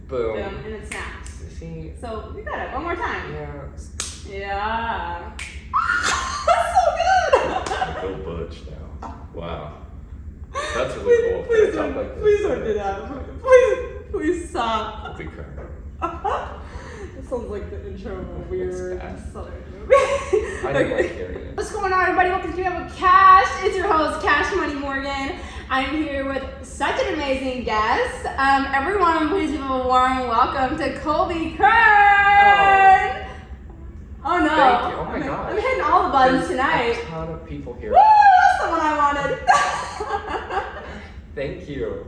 Boom, and it snaps. See? So we got it one more time. Yeah. That's so good. I feel butch now. Wow. That's really cool. Please don't do that. Please stop. Colby Kern. It sounds like the intro of a weird southern movie. I don't like hearing it. What's going on, everybody? Welcome to Keeping Up with Cash. It's your host, Cash Money Morgan. I'm here with such an amazing guest. Everyone, please give a warm welcome to Colby Kern. Oh no! Thank you. Oh my gosh. I'm hitting all the buttons tonight. A ton of people here. Woo! That's the one I wanted. Thank you.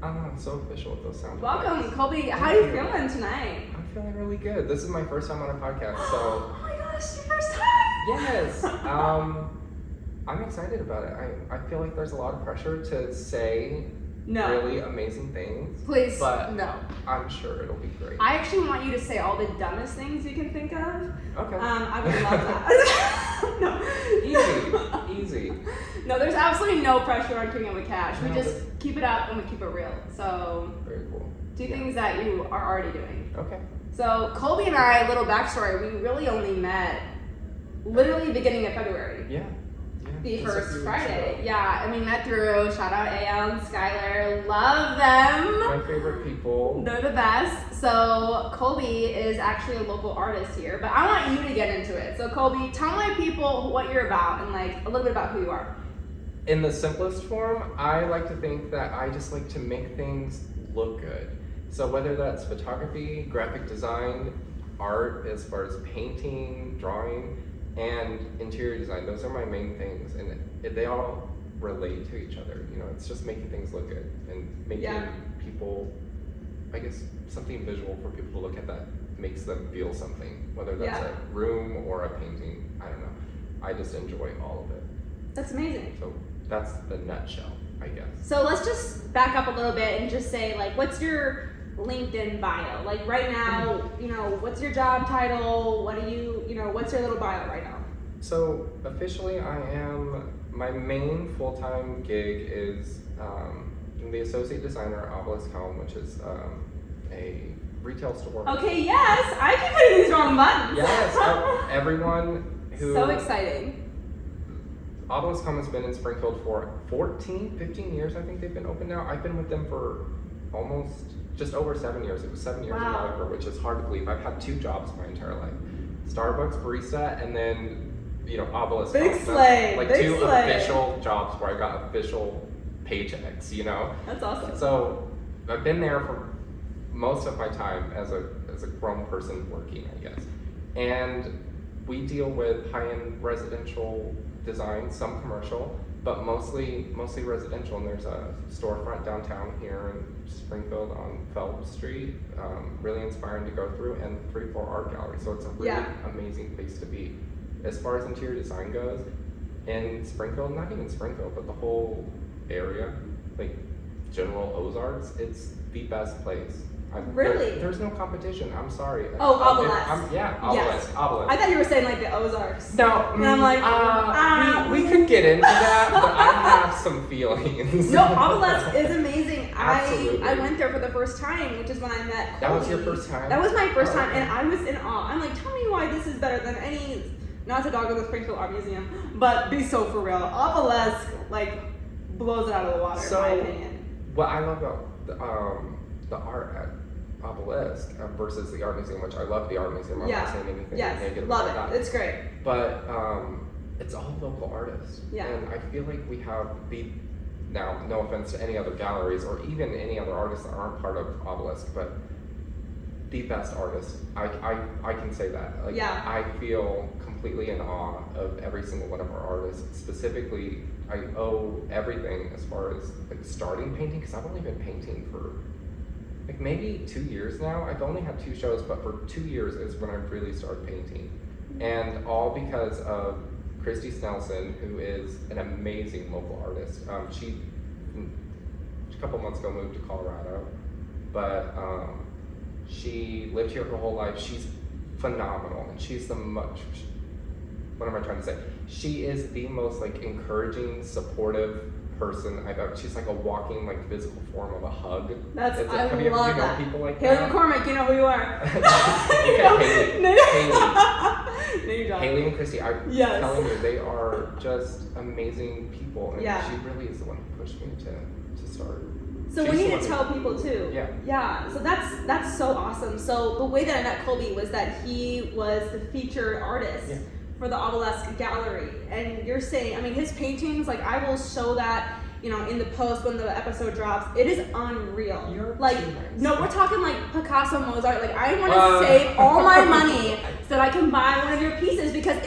I'm so official with those sound effects. Welcome, Colby. How are you feeling tonight? I'm feeling really good. This is my first time on a podcast, so. Oh my gosh, your first time! Yes. I'm excited about it. I feel like there's a lot of pressure to say really amazing things. Please, but no. I'm sure it'll be great. I actually want you to say all the dumbest things you can think of. Okay. I would love that. No. Easy. No, there's absolutely no pressure on Keeping Up with Cash. We just keep it up and we keep it real. So, very cool. Do things that you are already doing. Okay. So, Colby and I, a little backstory, we really only met literally beginning of February. Yeah. The first Friday. Yeah, and we met through, shout out AL and Skylar, love them. My favorite people. They're the best. So Colby is actually a local artist here, but I want you to get into it. So Colby, tell my people what you're about and like a little bit about who you are. In the simplest form, I like to think that I just like to make things look good. So whether that's photography, graphic design, art as far as painting, drawing, and interior design, those are my main things, and they all relate to each other. You know, it's just making things look good and making people, I guess, something visual for people to look at that makes them feel something, whether that's a room or a painting. I don't know. I just enjoy all of it. That's amazing. So that's the nutshell, I guess. So let's just back up a little bit and just say, like, what's your LinkedIn bio? Like right now, you know, what's your job title? What do you know, what's your little bio right now? So officially my main full-time gig is the associate designer at Obelisk, which is a retail store. Okay, yes, I keep hitting these wrong buttons. Yes, everyone who... So exciting. Obelisk has been in Springfield for 15 years, I think they've been open now. I've been with them for just over 7 years. It was 7 years in November, which is hard to believe. I've had 2 jobs my entire life. Starbucks barista, and then, Obelisk. Big slay. Like big 2 slay. official jobs where I got official paychecks, That's awesome. So I've been there for most of my time as a grown person working, I guess. And we deal with high-end residential design, some commercial, but mostly residential. And there's a storefront downtown here in Springfield on Phelps Street, really inspiring to go through, and 3-4 art gallery. So it's a really amazing place to be. As far as interior design goes, in Springfield, not even Springfield, but the whole area, like General Ozarks, it's the best place. Really? There's no competition. I'm sorry. Oh, Obelisk. Obelisk. Yes. Obelisk. I thought you were saying like the Ozarks. No. And I'm like, we could get into that, but I have some feelings. No, Obelisk is amazing. Absolutely. I went there for the first time, which is when I met Colby. That was your first time? That was my first time, and I was in awe. I'm like, tell me why this is better than any, not to dog on the Springfield Art Museum, but be so for real. Obelisk, like, blows it out of the water, in my opinion. What I love about the art at Obelisk versus the art museum, which I love the art museum. I'm not saying anything negative love about it. that. It's great. But it's all local artists. Yeah. And I feel like we have now, no offense to any other galleries or even any other artists that aren't part of Obelisk, but the best artists. I can say that. Like, I feel completely in awe of every single one of our artists. Specifically, I owe everything as far as like starting painting, because I've only been painting for like maybe 2 years now. I've only had 2 shows, but for 2 years is when I really started painting. And all because of Christy Snelson, who is an amazing local artist. She a couple months ago moved to Colorado, but she lived here her whole life. She's phenomenal, and she's what am I trying to say? she is the most like encouraging, supportive person I've ever. She's like a walking like physical form of a hug. That's have I you ever love known that. people like Haley that? McCormick, you know who you are. Haley and Christy, I'm yes. telling you, they are just amazing people, and yeah. she really is the one who pushed me to start. So we need to tell people too. Yeah. Yeah. So that's so awesome. So the way that I met Colby was that he was the featured artist for the Obelisk gallery, and you're saying, I mean, his paintings, like I will show that, you know, in the post when the episode drops. It is unreal. You're like, too nice. no, we're talking like Picasso, Mozart. Like I want to save all my money so that I can buy one of your pieces, because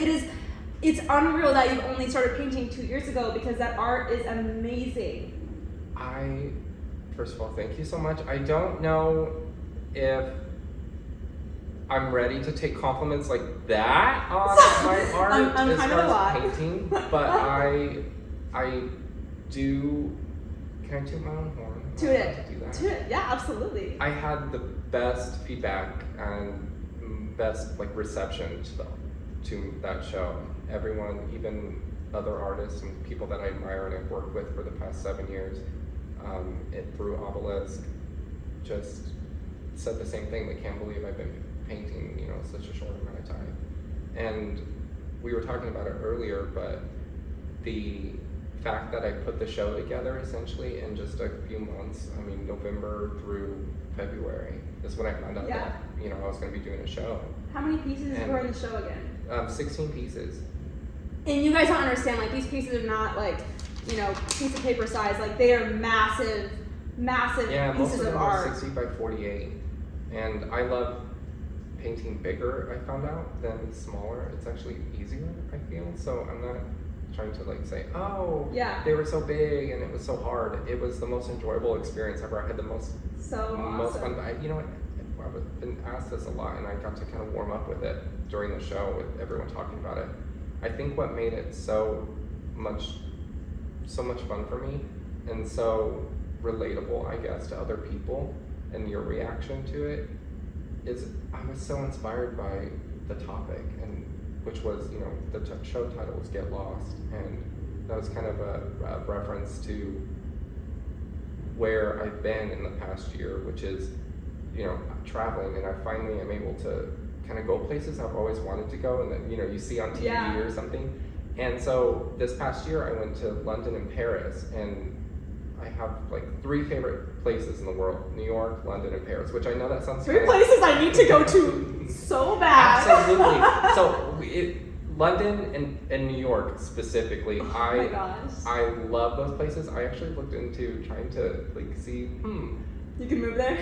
it's unreal that you've only started painting 2 years ago, because that art is amazing. First of all, thank you so much. I don't know if I'm ready to take compliments like that on my art I'm as kind far of a lot. as painting, but I do. Can I toot my own horn? Toot it. Do that? Toot it. Yeah, absolutely. I had the best feedback and best like reception to that show. Everyone, even other artists and people that I admire and I've worked with for the past 7 years, through Obelisk, just said the same thing. They can't believe I've been painting, you know, such a short amount of time. And we were talking about it earlier, but the fact that I put the show together essentially in just a few months, I mean, November through February, is when I found out that, you know, I was going to be doing a show. How many pieces were in the show again? 16 pieces. And you guys don't understand, like, these pieces are not like, you know, piece of paper size. Like, they are massive pieces of art. 60 by 48. And I love painting bigger, I found out, than smaller. It's actually easier, I feel. So I'm not trying to like say, oh, they were so big and it was so hard. It was the most enjoyable experience ever. I had the most fun. You know what? I've been asked this a lot, and I got to kind of warm up with it during the show with everyone talking about it. I think what made it so much fun for me and so relatable, I guess, to other people and your reaction to it is I was so inspired by the topic, and which was, you know, the show title was Get Lost, and that was kind of a reference to where I've been in the past year, which is, you know, traveling, and I finally am able to kind of go places I've always wanted to go, and that, you know, you see on TV or something. And so this past year I went to London and Paris, and I have like 3 favorite places in the world: New York, London, and Paris, which I know that sounds 3 places I need to go to so bad. Absolutely. So London and New York specifically, my gosh. I love those places. I actually looked into trying to like see, you can move there?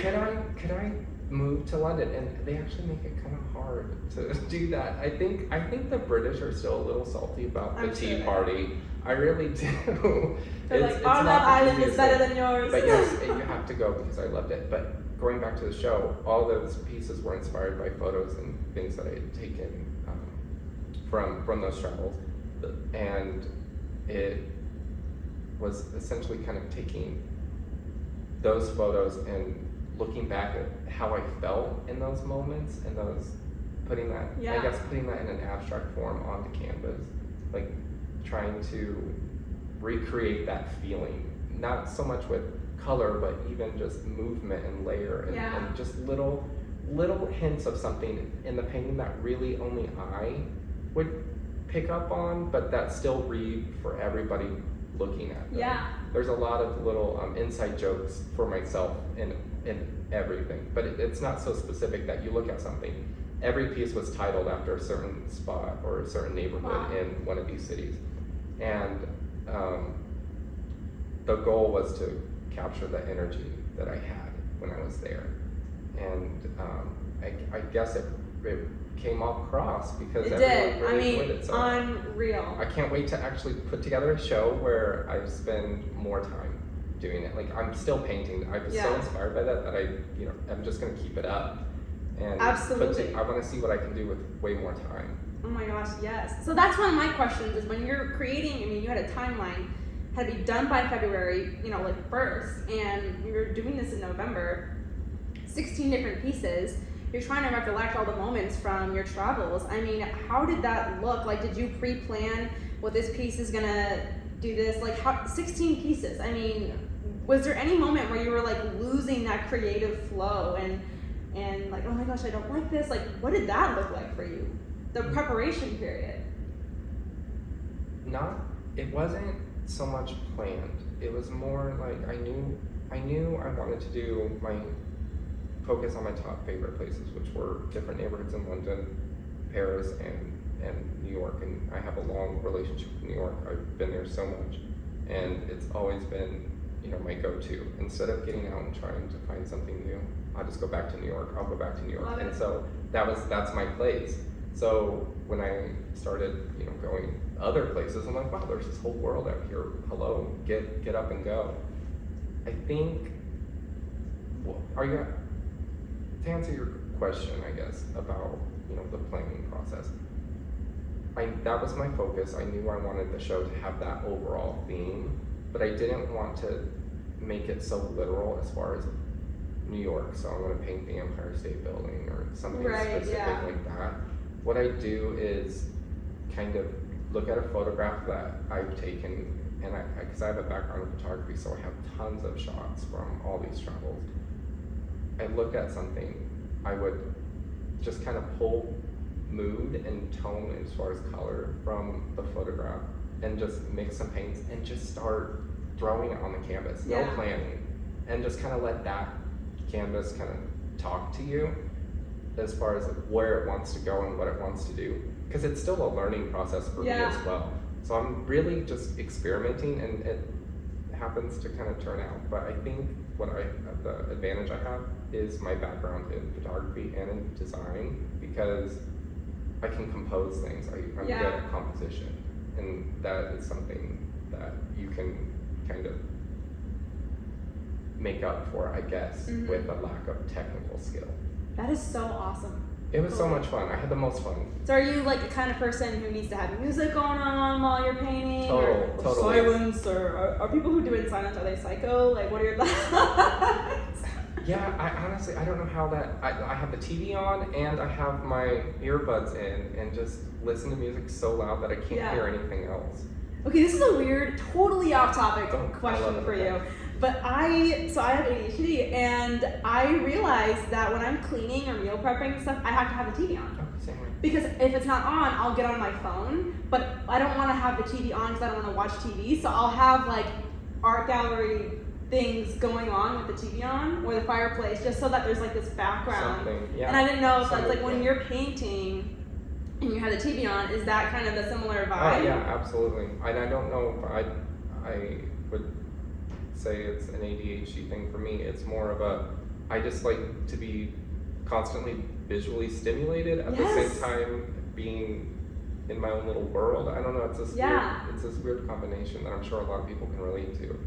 Could I move to London? And they actually make it kind of hard to do that. I think the British are still a little salty about the Tea Party. I really do. They're like, our love island is better than yours. But yes, you have to go because I loved it. But going back to the show, all those pieces were inspired by photos and things that I had taken from those travels. And it was essentially kind of taking those photos and looking back at how I felt in those moments and putting that in an abstract form onto canvas, like trying to recreate that feeling, not so much with color, but even just movement and layer and just little hints of something in the painting that really only I would pick up on, but that still read for everybody looking at them. There's a lot of little inside jokes for myself in everything, but it's not so specific that you look at something. Every piece was titled after a certain spot or a certain neighborhood in one of these cities, and the goal was to capture the energy that I had when I was there, and I guess it came across because everyone really enjoyed it. So unreal. I can't wait to actually put together a show where I spend more time doing it. Like, I'm still painting. I was so inspired by that I'm just gonna keep it up. And absolutely. I want to see what I can do with way more time. Oh my gosh, yes. So that's one of my questions is when you're creating, I mean, you had a timeline, had to be done by February, like 1st, and you're doing this in November, 16 different pieces. You're trying to recollect all the moments from your travels. I mean, how did that look? Like, did you pre-plan well, this piece is gonna do this, like 16 pieces. I mean, was there any moment where you were like losing that creative flow and like, oh my gosh, I don't like this? Like, what did that look like for you? The preparation period. It wasn't so much planned. It was more like I knew I wanted to do focus on my top favorite places, which were different neighborhoods in London, Paris, and New York. And I have a long relationship with New York. I've been there so much, and it's always been, my go-to. Instead of getting out and trying to find something new, I'll just go back to New York. I'll go back to New York. And so that's my place. So when I started, going other places, I'm like, wow, there's this whole world out here. Hello, get up and go. I think, to answer your question, I guess, about, the planning process, that was my focus. I knew I wanted the show to have that overall theme, but I didn't want to make it so literal as far as New York, so I'm going to paint the Empire State Building or something specific like that. What I do is kind of look at a photograph that I've taken, and because I have a background in photography, so I have tons of shots from all these travels. I look at something, I would just kind of pull mood and tone as far as color from the photograph and just mix some paints and just start throwing it on the canvas, no planning, and just kind of let that canvas kind of talk to you as far as where it wants to go and what it wants to do, because it's still a learning process for me as well. So I'm really just experimenting, and it happens to kind of turn out. But I think the advantage I have is my background in photography and in design, because I can compose things. I'm good at composition, and that is something that you can kind of make up for, I guess, with a lack of technical skill. That is so awesome. It was so much fun. I had the most fun. So are you like the kind of person who needs to have music going on while you're painting? Totally. Silence? Or are people who do it in silence, are they psycho? Like, what are your thoughts? Yeah, I don't know how that, I have the TV on and I have my earbuds in and just listen to music so loud that I can't hear anything else. Okay, this is a weird, totally off topic question for you. But I have ADHD, and I realized that when I'm cleaning or meal prepping and stuff, I have to have the TV on. Oh, same way. Because if it's not on, I'll get on my phone, but I don't want to have the TV on because I don't want to watch TV, so I'll have like art gallery things going on with the TV on, or the fireplace, just so that there's like this background. And I didn't know if that's like when you're painting and you have the TV on, is that kind of a similar vibe? Oh yeah, absolutely. And I don't know if I would say it's an ADHD thing for me. It's more of I just like to be constantly visually stimulated at the same time being in my own little world. I don't know, it's this weird combination that I'm sure a lot of people can relate to.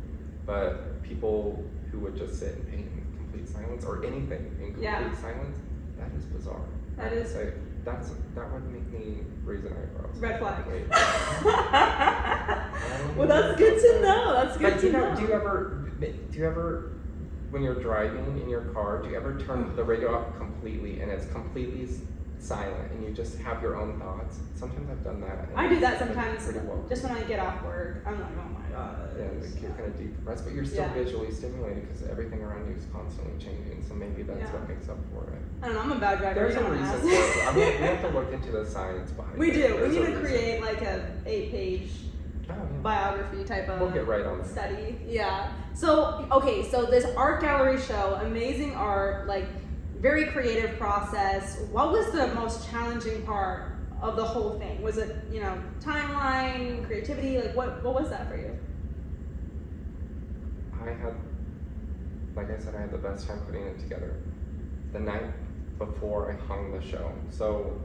But people who would just sit and paint in complete silence or anything in complete silence, that is bizarre. That would make me raise an eyebrow. Red flag. Well, that's good to know. That's good to know. Do you ever, when you're driving in your car, do you ever turn the radio off completely and it's completely silent and you just have your own thoughts? Sometimes I've done that. I do that sometimes. Just when I get off work, I'm like, oh my god. Yeah, you're kind of decompressed, but you're still visually stimulated because everything around you is constantly changing. So maybe that's what makes up for it. I don't know. I'm a bad driver. There's a reason for it. I mean, we have to look into the science behind it. We do. We need to create like a 8-page biography type of we'll get right on that. Study. Yeah. So so this art gallery show, amazing art, like very creative process. What was the most challenging part of the whole thing? Was it, timeline, creativity? Like what was that for you? Like I said, I had the best time putting it together. The night before I hung the show. So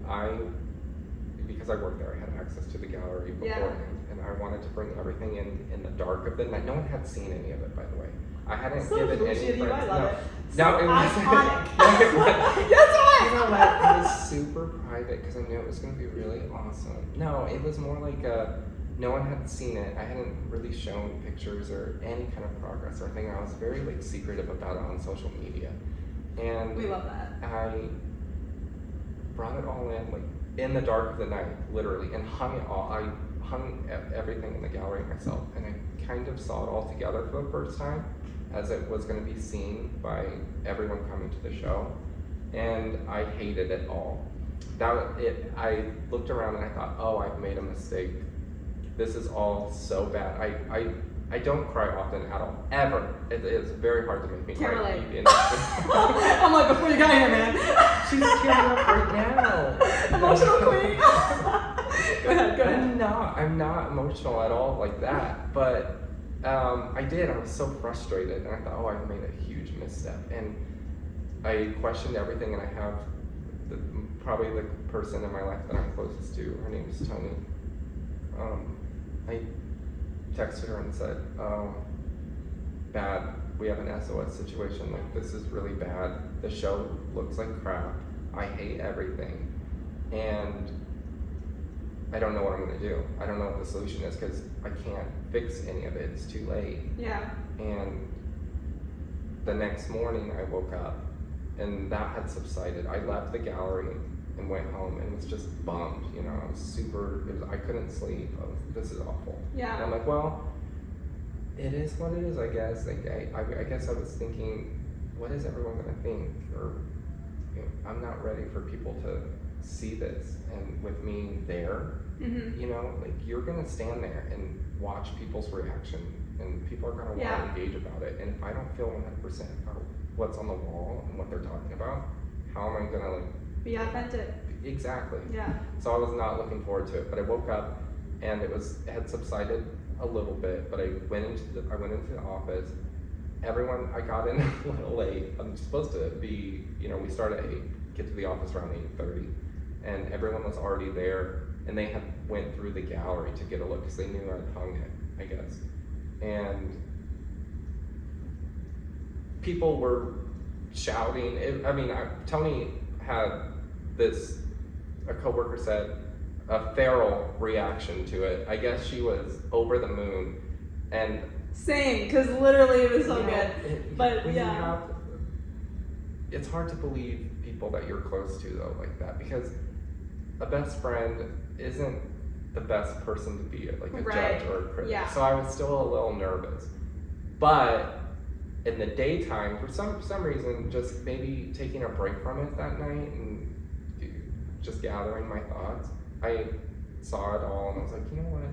because I worked there, I had access to the gallery beforehand, and I wanted to bring everything in the dark of the night. No one had seen any of it, by the way. I hadn't given any friends. I love it. No, it was iconic. That's why. It was super private because I knew it was going to be really awesome. No, it was more like no one had seen it. I hadn't really shown pictures or any kind of progress or anything. I was very secretive about it on social media, and we love that. I brought it all in in the dark of the night, literally, and hung it all. I hung everything in the gallery myself, and I kind of saw it all together for the first time, as it was going to be seen by everyone coming to the show, and I hated it all. I looked around and I thought, oh, I've made a mistake. This is all so bad. I don't cry often at all, ever. It is very hard to make me Can't cry. relate. I'm like, before you got here, man. She's tearing up right now. Emotional queen. Go ahead. I'm not emotional at all like that, but I was so frustrated, and I thought, oh, I've made a huge misstep, and I questioned everything, and I have probably the person in my life that I'm closest to, her name is Tony. I texted her and said, oh, bad, we have an SOS situation, like this is really bad, the show looks like crap, I hate everything, and I don't know what I'm going to do. I don't know what the solution is because I can't fix any of it, it's too late. Yeah. And the next morning I woke up and that had subsided. I left the gallery and went home and was just bummed, I was I couldn't sleep. This is awful. Yeah. And I'm like, well, it is what it is, I guess. Like, I guess I was thinking, what is everyone going to think? Or I'm not ready for people to see this, and with me there, like you're going to stand there and watch people's reaction, and people are going to want to engage about it. And if I don't feel 100% about what's on the wall and what they're talking about, how am I going to be authentic? Exactly. Yeah. So I was not looking forward to it, but I woke up and it had subsided a little bit, but I went into the office. Everyone, I got in a little late. I'm supposed to be, we start at 8, get to the office around 8:30, and everyone was already there, and they had went through the gallery to get a look because they knew I'd hung it, I guess. And people were shouting. Tony had a coworker said, a feral reaction to it. I guess she was over the moon, and same, because literally it was so good. But it's hard to believe people that you're close to though like that, because a best friend isn't the best person to be like a judge or a critic. Yeah. So I was still a little nervous, but in the daytime, for some reason, just maybe taking a break from it that night and just gathering my thoughts, I saw it all and I was like, you know what?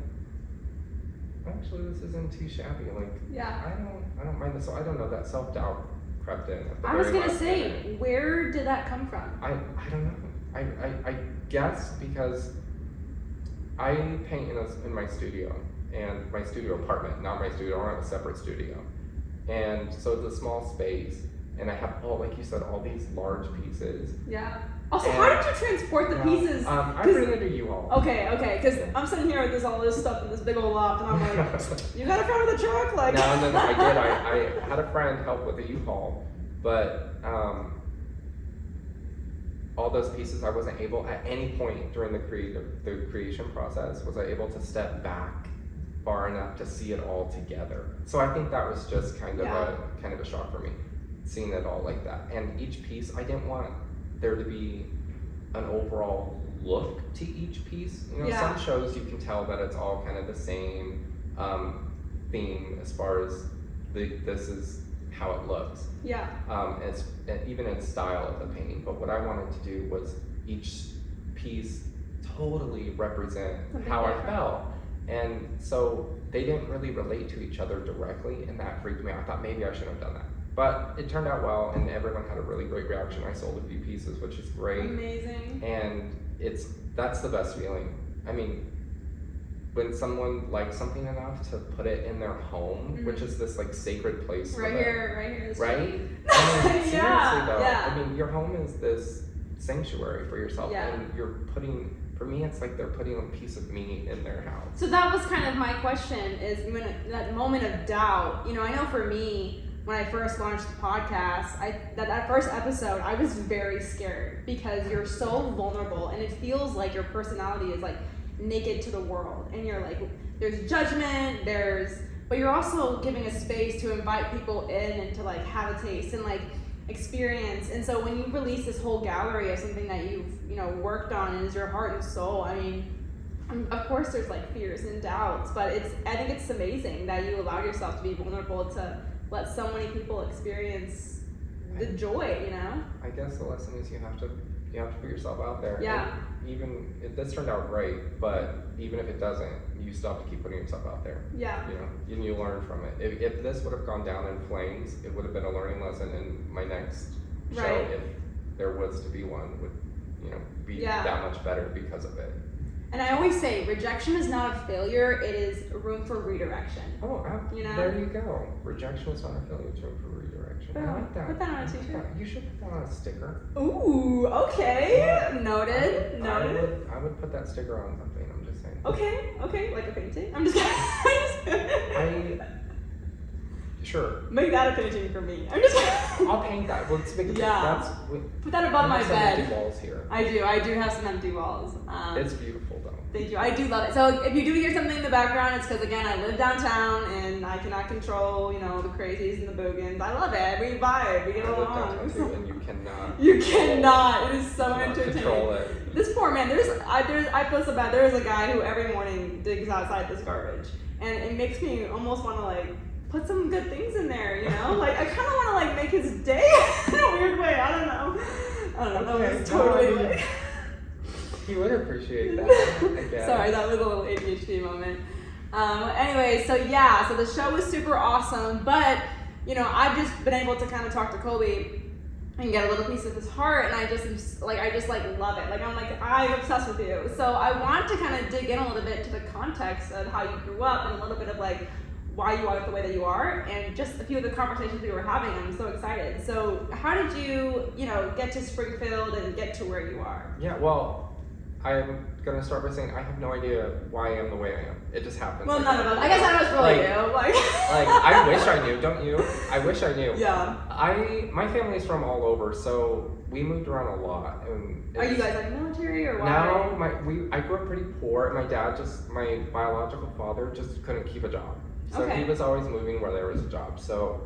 Actually, this isn't too shabby. Like, I don't mind this. So I don't know, that self-doubt crept in. I was gonna say, where did that come from? I don't know. I guess because I paint in my studio, and my studio apartment, not my studio. I have a separate studio, and so it's a small space, and I have like you said, all these large pieces. Yeah. Also, how did you transport the pieces? I rented a U-Haul. Okay, because I'm sitting here with all this stuff in this big old loft, and I'm like, you got it from the truck? Like, No, I did. I had a friend help with the U-Haul, but all those pieces I wasn't able, at any point during the creation process, was I able to step back far enough to see it all together. So I think that was just kind of a shock for me, seeing it all like that. And each piece, I didn't want there to be an overall look to each piece. Some shows you can tell that it's all kind of the same theme as far as this is how it looks. Yeah. Even in style of the painting. But what I wanted to do was each piece totally represent how I felt. And so they didn't really relate to each other directly, and that freaked me out. I thought maybe I shouldn't have done that. But it turned out well, and everyone had a really great reaction. I sold a few pieces, which is great. Amazing. And that's the best feeling. I mean, when someone likes something enough to put it in their home, which is this like sacred place. Right here. Right? I mean, seriously though, I mean, your home is this sanctuary for yourself, and you're putting. For me, it's like they're putting a piece of me in their house. So that was kind of my question: is when that moment of doubt. I know for me. When I first launched the podcast, that first episode, I was very scared because you're so vulnerable and it feels like your personality is like naked to the world. And you're like, there's judgment, but you're also giving a space to invite people in and to like have a taste and like experience. And so when you release this whole gallery of something that you've, worked on and is your heart and soul, I mean, of course there's like fears and doubts, but I think it's amazing that you allowed yourself to be vulnerable to let so many people experience the joy, you know? I guess the lesson is you have to put yourself out there. Yeah. And even if this turned out great, but even if it doesn't, you still have to keep putting yourself out there. Yeah. You know, and you learn from it. If this would have gone down in flames, it would have been a learning lesson in my next show. Right. If there was to be one, would, you know, be that much better because of it. And I always say, rejection is not a failure, it is room for redirection. Oh, you know? There you go. Rejection is not a failure, it's room for redirection. I like that. Put that on a t-shirt. You should put that on a sticker. Ooh, okay. Noted. I would put that sticker on something, I'm just saying. Okay, like a painting? I'm just kidding. Sure. Make that a painting for me. I'm just kidding. I'll paint that. Let's make it. Put that above my bed. Empty walls here. I do have some empty walls. It's beautiful though. Thank you. I do love it. So if you do hear something in the background, it's because again I live downtown and I cannot control, you know, the crazies and the boogans. I love it. We vibe. We get along. I live downtown too, and you cannot. You cannot. It is so entertaining. Control it. This poor man. I feel so bad. There is a guy who every morning digs outside this garbage, and it makes me almost want to like put some good things in there. You know, like I kind of want to like make his day in a weird way. I don't know. That was totally. Like, he would appreciate that, I guess. Sorry, that was a little ADHD moment. Anyway, so the show was super awesome, but, you know, I've just been able to kind of talk to Colby and get a little piece of his heart, and I just love it. I'm obsessed with you. So I want to kind of dig in a little bit to the context of how you grew up and a little bit of like why you are the way that you are, and just a few of the conversations we were having. I'm so excited. So how did you, you know, get to Springfield and get to where you are? Yeah, well, I'm going to start by saying I have no idea why I am the way I am. It just happens. Well, none of us. I guess I was really you. Like, I wish I knew, don't you? I wish I knew. Yeah. My family's from all over, so we moved around a lot. And are you guys like military or what? No, I grew up pretty poor. My biological father just couldn't keep a job. So he was always moving where there was a job. So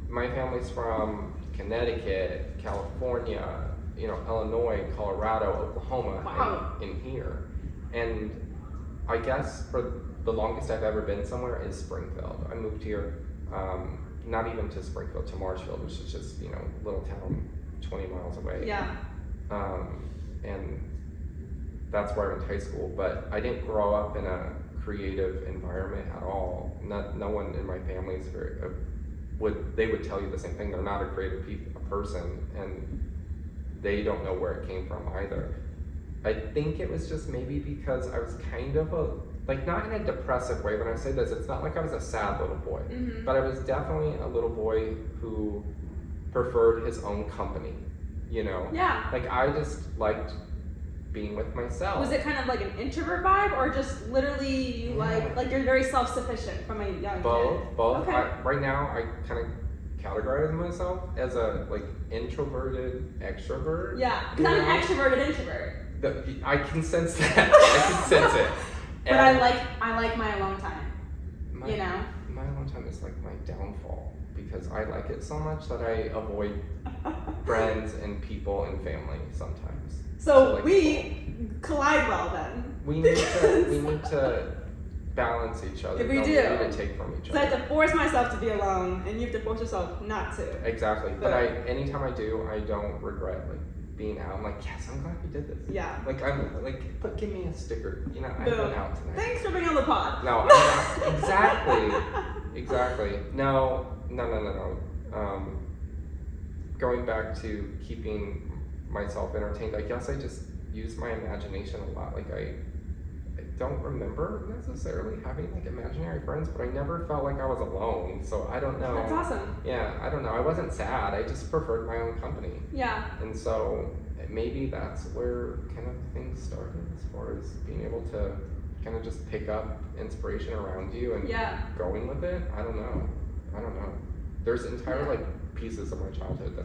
my family's from Connecticut, California, you know, Illinois, Colorado, Oklahoma, and in here. And I guess for the longest I've ever been somewhere is Springfield. I moved here, not even to Springfield, to Marshfield, which is just, you know, a little town 20 miles away. Yeah. And that's where I went to high school, but I didn't grow up in a creative environment at all. No one in my family is they would tell you the same thing. They're not a creative person, and they don't know where it came from either. I think it was just maybe because I was kind of not in a depressive way. When I say this, it's not like I was a sad little boy, but I was definitely a little boy who preferred his own company, you know? Yeah. Like I just liked being with myself. Was it kind of like an introvert vibe, or just literally you like you're very self-sufficient from a young kid? Both. Okay. Right now, I kind of categorize myself as a introverted extrovert. Yeah, because I'm an extroverted introvert. I can sense that. I can sense it. But I like my alone time. You know. My alone time is like my downfall because I like it so much that I avoid friends and people and family sometimes. So we collide well then. We need to balance each other. We do. We need to take from each other. So I have to force myself to be alone, and you have to force yourself not to. Exactly. But anytime I do, I don't regret being out. I'm like, yes, I'm glad we did this. Yeah. But give me a sticker. You know, I went out tonight. Thanks for being on the pod. No, exactly. No. Going back to keeping myself entertained, I guess I just use my imagination a lot. I don't remember necessarily having imaginary friends, but I never felt like I was alone. So I don't know. That's awesome. Yeah, I don't know. I wasn't sad. I just preferred my own company. Yeah. And so maybe that's where kind of things started, as far as being able to kind of just pick up inspiration around you and going with it. I don't know. There's entire pieces of my childhood that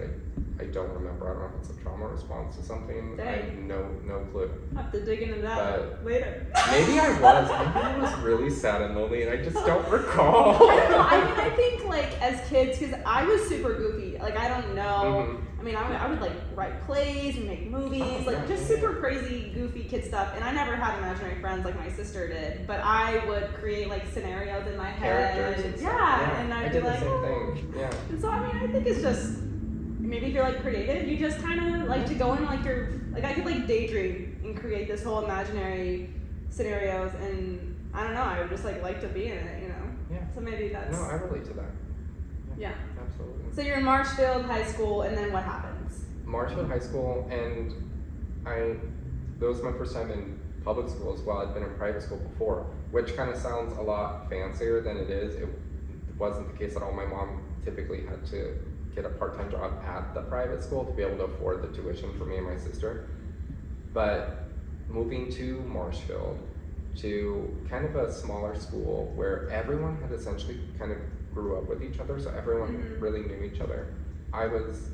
I don't remember. I don't know if it's a trauma response to something. Dang. I have no clue. I'll have to dig into that later. Maybe I was really sad and lonely and I just don't recall. I don't know. I think as kids, because I was super goofy. Like, I don't know. Mm-hmm. I mean, I would like write plays and make movies, like just super crazy, goofy kid stuff. And I never had imaginary friends like my sister did, but I would create like scenarios in my head. Characters and stuff. Yeah, and I'd I be did like, the same thing. Yeah. And so, I mean, I think it's just, maybe if you're like creative, you just kind of like to go in like I could like daydream and create this whole imaginary scenarios, and I don't know, I would just like to be in it, you know? Yeah. So maybe that's... No, I relate to that. Yeah. Absolutely. So you're in Marshfield High School, and then what happens? Marshfield High School, and that was my first time in public school as well. I'd been in private school before, which kind of sounds a lot fancier than it is. It wasn't the case at all. My mom typically had to get a part-time job at the private school to be able to afford the tuition for me and my sister. But moving to Marshfield, to kind of a smaller school where everyone had essentially kind of grew up with each other, so everyone really knew each other. I was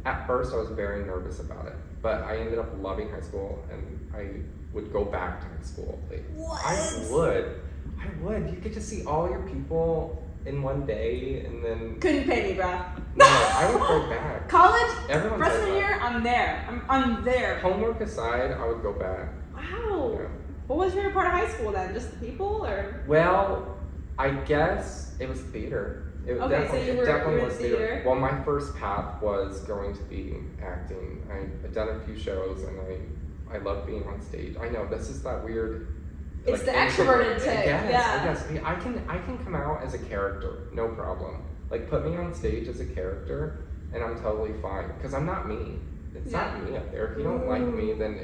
at first I was very nervous about it, but I ended up loving high school, and I would go back to high school. Like, what? I would. You get to see all your people in one day, and then... Couldn't pay me, bruh. No, I would go back. College, Everyone freshman year, I'm there. I'm there. Homework aside, I would go back. Wow. Yeah. What was your favorite part of high school then? Just the people, or? Well, I guess it was theater. It Okay, so you were in was theater? Well, my first path was going to be acting. I'd done a few shows, and I love being on stage. I know this is that weird. It's the extroverted type. Yes. I can come out as a character, no problem. Like, put me on stage as a character, and I'm totally fine. Because I'm not me. It's not me up there. If you don't like me, then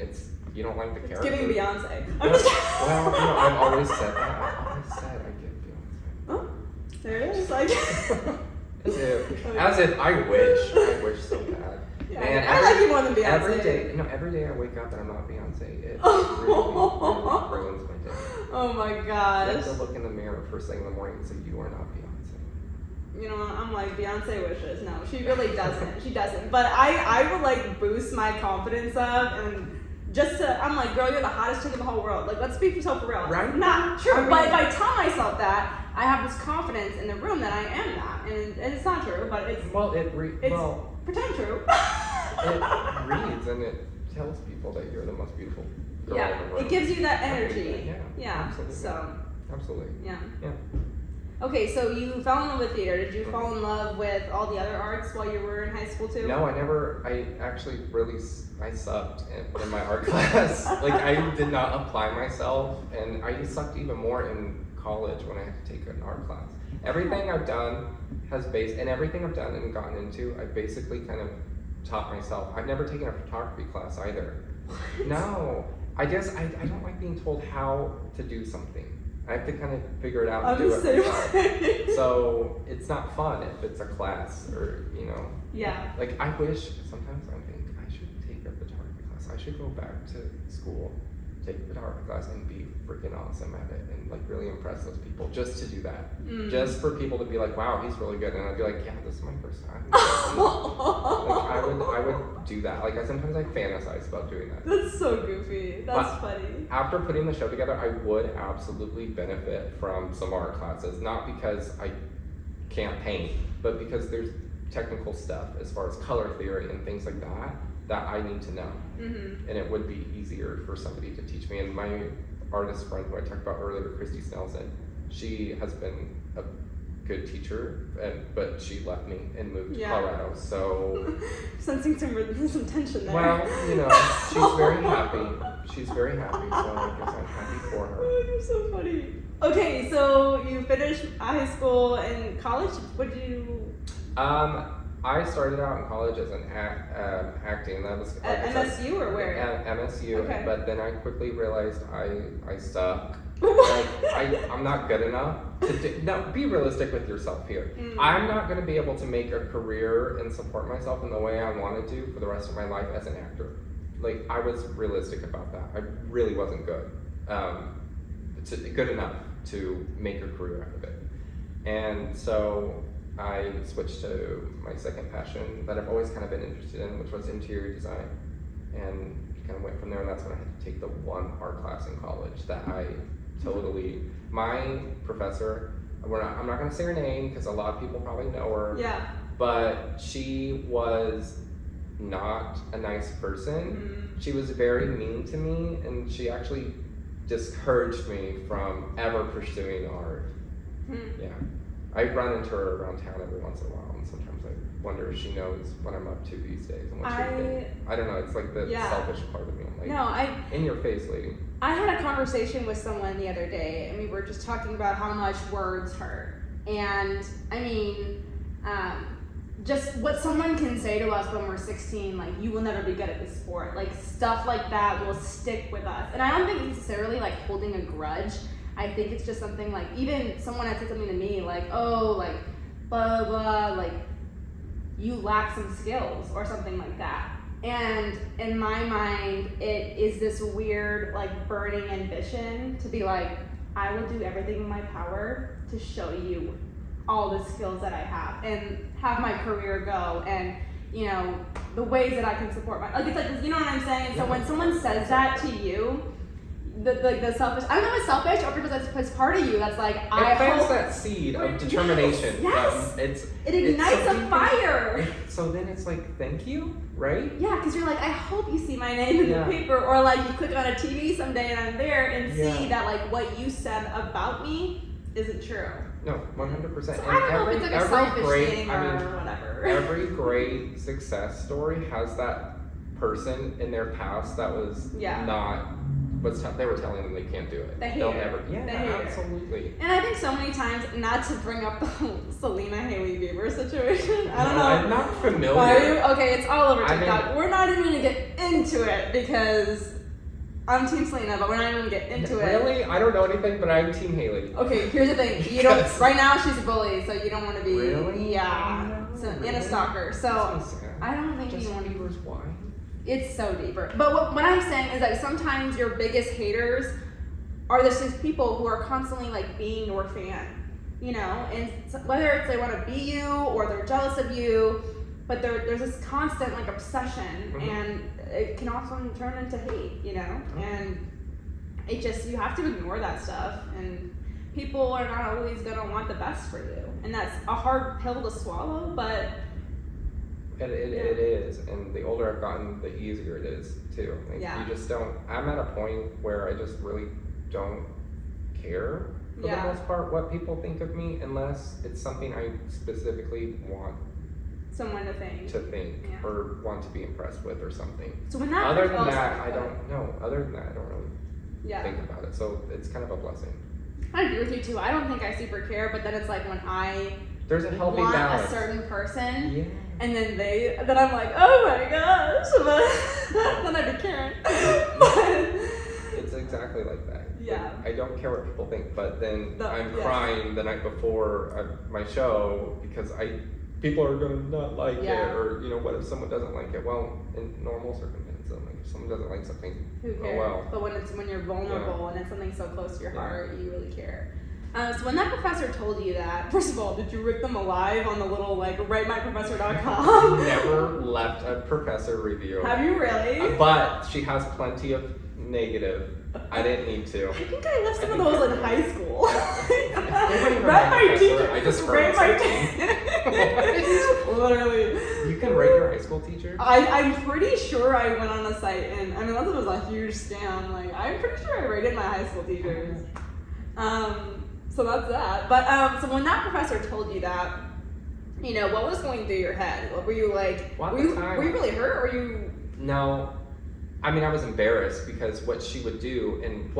you don't like the character. It's giving Beyonce. Well, I've always said that. I've always said I give Beyonce. Oh, there it is. Like. As if I wish so bad. Yeah, Man, I like you more than Beyonce. Every day I wake up and I'm not Beyonce. It really ruins my day. Oh my You gosh. have to look in the mirror first thing in the morning and say, you are not Beyonce. You know, I'm like, Beyonce wishes. No, she really doesn't. She doesn't. But I would like boost my confidence up, and I'm like, girl, you're the hottest chick in the whole world. Like, let's be so for real. Right? Not true. I mean, but if I tell myself that, I have this confidence in the room that I am that. And it's not true, but it's pretend true. It reads and it tells people that you're the most beautiful girl in the world. It gives you that energy. Yeah, absolutely. So. Absolutely. Yeah. Yeah. Okay, so you fell in love with theater. Did you fall in love with all the other arts while you were in high school too? No, I actually I sucked in my art class. Like, I did not apply myself, and I sucked even more in college when I had to take an art class. Everything I've done everything I've done and gotten into, I basically kind of taught myself. I've never taken a photography class either. What? No, I guess I don't like being told how to do something. I have to kind of figure it out and do it myself. So it's not fun if it's a class or, Yeah. Like, I wish, sometimes I think I should take a photography class. I should go back to school, take a photography class, and be freaking awesome at it, and like really impress those people just to do that. Just for people to be like, wow, he's really good. And I'd be like, yeah, this is my first time. Like, I would do that. Like, sometimes I fantasize about doing that. That's so goofy. That's funny. After putting the show together, I would absolutely benefit from some art classes. Not because I can't paint, but because there's technical stuff as far as color theory and things like that I need to know. And it would be easier for somebody to teach me. And my artist friend who I talked about earlier, Christy Snelson, she has been a good teacher, but she left me and moved to Colorado. So sensing some tension there. Well, she's very happy. She's very happy, so I guess I'm happy for her. Oh, you're so funny. Okay, so you finished high school and college. What did you? I started out in college as an acting. That was at MSU or where? At MSU, okay. But then I quickly realized I suck. Like, I'm not good enough to do. Now, be realistic with yourself here. I'm not going to be able to make a career and support myself in the way I want to do for the rest of my life as an actor. Like, I was realistic about that. I really wasn't good. Good enough to make a career out of it. And so I switched to my second passion that I've always kind of been interested in, which was interior design. And kind of went from there, and that's when I had to take the one art class in college that I totally... My professor I'm not going to say her name because a lot of people probably know her. Yeah. But she was not a nice person. Mm-hmm. She was very mean to me, and she actually discouraged me from ever pursuing art. Yeah. I run into her around town every once in a while, and sometimes I wonder if she knows what I'm up to these days and what she's doing. I don't know, it's like the selfish part of me. I'm like, in your face, lady. I had a conversation with someone the other day, and we were just talking about how much words hurt. And I mean, just what someone can say to us when we're 16, like, you will never be good at this sport. Like, stuff like that will stick with us. And I don't think necessarily like holding a grudge. I think it's just something like, even someone had said something to me like, oh, like, blah, blah, like, you lack some skills or something like that. And in my mind, it is this weird, like, burning ambition to be like, I will do everything in my power to show you all the skills that I have and have my career go, and, you know, the ways that I can support my, like, it's like, you know what I'm saying? So when someone says that to you, the selfish, I don't know if it's selfish or because it's part of you that's like, I plants hope that seed of determination. Yes. It ignites a fire. So then it's like, thank you, right? Yeah, because you're like, I hope you see my name in the paper, or like you click on a TV someday and I'm there and see that like what you said about me isn't true. No, 100%. So and I don't know if it's like a selfish thing or whatever. Every great success story has that person in their past that was not. They were telling them they can't do it. They'll never. Yeah, absolutely. And I think so many times, not to bring up the Selena Hailey Bieber situation. I don't know. I'm not familiar. Okay, it's all over TikTok. We're not even gonna get into it because I'm Team Selena, but we're not even gonna get into it. Really? I don't know anything, but I'm Team Hailey. Okay, here's the thing. You don't. Right now, she's a bully, so you don't want to be. Really? Yeah. And a stalker. So I don't think you want to. Why? It's so deeper. But what I'm saying is that sometimes your biggest haters are these people who are constantly like being your fan, you know, and whether it's they want to be you or they're jealous of you, but there's this constant like obsession, and it can also turn into hate, you know, and it just, you have to ignore that stuff, and people are not always gonna want the best for you, and that's a hard pill to swallow, but It is, and the older I've gotten, the easier it is too. Like, you just don't. I'm at a point where I just really don't care for the most part what people think of me, unless it's something I specifically want someone to think or want to be impressed with or something. So when that Other than that, I don't know. Other than that, I don't really think about it. So it's kind of a blessing. I agree with you too. I don't think I super care, but then it's like when I there's a healthy want balance. a certain person, and then I'm like, oh my gosh, but then I be caring. It's exactly like that. Yeah. I don't care what people think, but then I'm crying the night before my show because people are going to not like it, or, you know, what if someone doesn't like it? Well, in normal circumstances, like if someone doesn't like something, who cares? Oh well. But when you're vulnerable and it's something so close to your heart, you really care. So when that professor told you that, first of all, did you rip them alive on the little, like, writemyprofessor.com? Never left a professor review. Have you really? But she has plenty of negative. I didn't need to. I think I left some of those in high school. Write my teacher. I just write my teacher. Literally. You can rate your high school teacher? I'm pretty sure I went on a site and, I mean, unless it was a huge scam, like, I'm pretty sure I rated my high school teachers. So that's that. But so when that professor told you that, you know, what was going through your head? Were you like, were you really hurt, or were you? No, I mean, I was embarrassed because what she would do and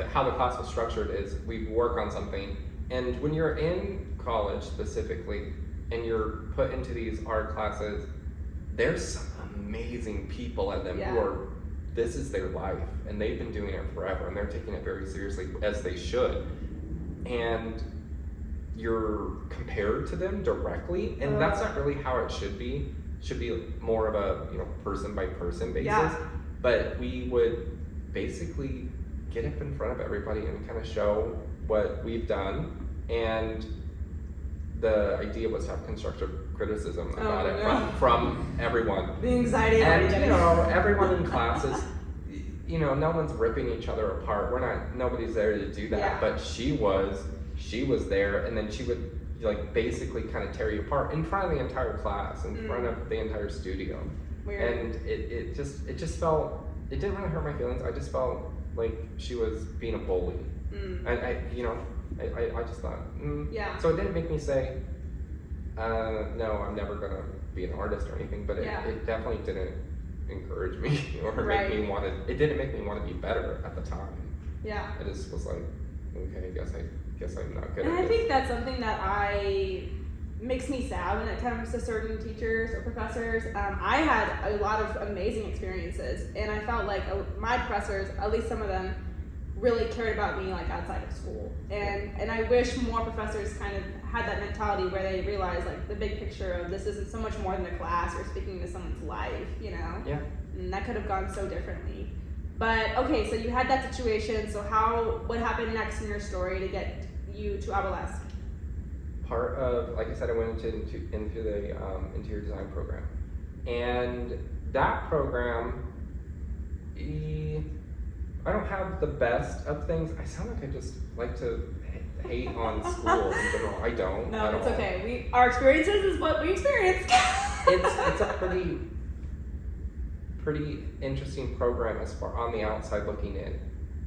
how the class was structured is we work on something, and when you're in college specifically and you're put into these art classes, there's some amazing people in them who are, this is their life and they've been doing it forever and they're taking it very seriously, as they should. And you're compared to them directly, and that's not really how it should be. It should be more of a, you know, person by person basis. Yeah. But we would basically get up in front of everybody and kind of show what we've done, and the idea was to have constructive criticism about it from everyone. The anxiety. And you know, everyone in classes. You know, no one's ripping each other apart. Nobody's there to do that. Yeah. But she was she was there, and then she would like basically kind of tear you apart in front of the entire class, in front of the entire studio. Weird. And it just felt, it didn't really hurt my feelings. I just felt like she was being a bully. And I just thought, Yeah. So it didn't make me say, no, I'm never gonna be an artist or anything, but it definitely didn't encourage me or make me want to, it didn't make me want to be better at the time. Yeah. I just was like, okay, I guess I'm not good and at I this. think that's something that makes me sad when it comes to certain teachers or professors. I had a lot of amazing experiences, and I felt like my professors, at least some of them, really cared about me like outside of school. And I wish more professors kind of had that mentality where they realize like the big picture of this isn't so much more than a class, you're speaking to someone's life, you know? Yeah. And that could have gone so differently. But okay, so you had that situation, so what happened next in your story to get you to Obelisk? Part of, like I said, I went into the interior design program, and that program, I don't have the best of things. I sound like I just like to hate on school in general. I don't. No, it's okay. Our experiences is what we experienced. It's a pretty interesting program as far on the outside looking in.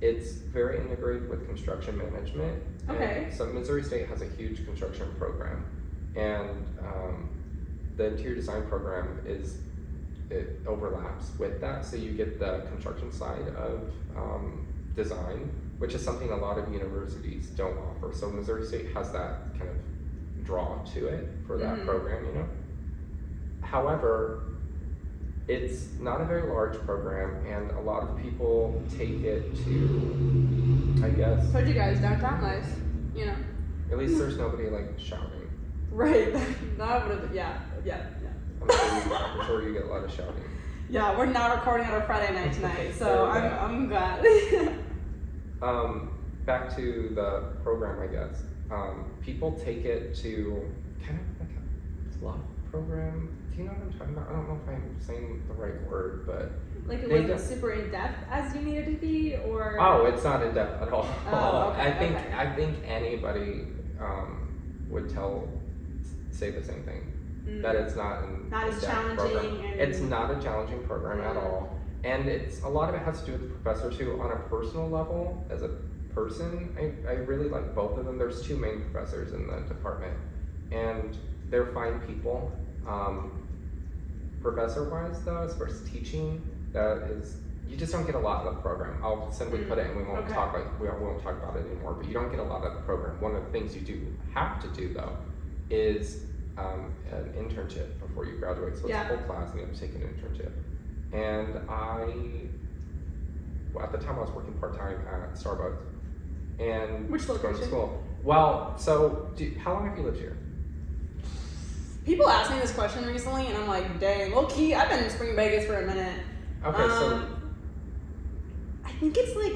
It's very integrated with construction management. Okay. So Missouri State has a huge construction program, and the interior design program it overlaps with that. So you get the construction side of design, which is something a lot of universities don't offer. So Missouri State has that kind of draw to it for that program, you know. However, it's not a very large program, and a lot of people take it to, I guess. Told you guys, downtown life, you know. At least there's nobody like shouting. Right. That would have, yeah. I'm sure you get a lot of shouting. Yeah, we're not recording on a Friday night tonight, so I'm glad. Back to the program, I guess. People take it to kind of like a fluff program. Do you know what I'm talking about? I don't know if I'm saying the right word, but like it wasn't super in depth as you needed to be, or it's not in depth at all. Oh, okay, I think anybody would say the same thing. That it's not as challenging. Program. It's not a challenging program at all, and a lot of it has to do with the professors who, on a personal level, as a person, I really like both of them. There's two main professors in the department, and they're fine people. Professor-wise, though, as far as teaching, you just don't get a lot of the program. I'll simply put it, and we won't talk about it anymore. But you don't get a lot of the program. One of the things you do have to do, though, is an internship before you graduate. So it's a whole class, and you have to take an internship. And at the time, I was working part-time at Starbucks, and which location? Going to school. Well, so how long have you lived here? People ask me this question recently, and I'm like, dang, low key, I've been in Spring Vegas for a minute. Okay, so I think it's like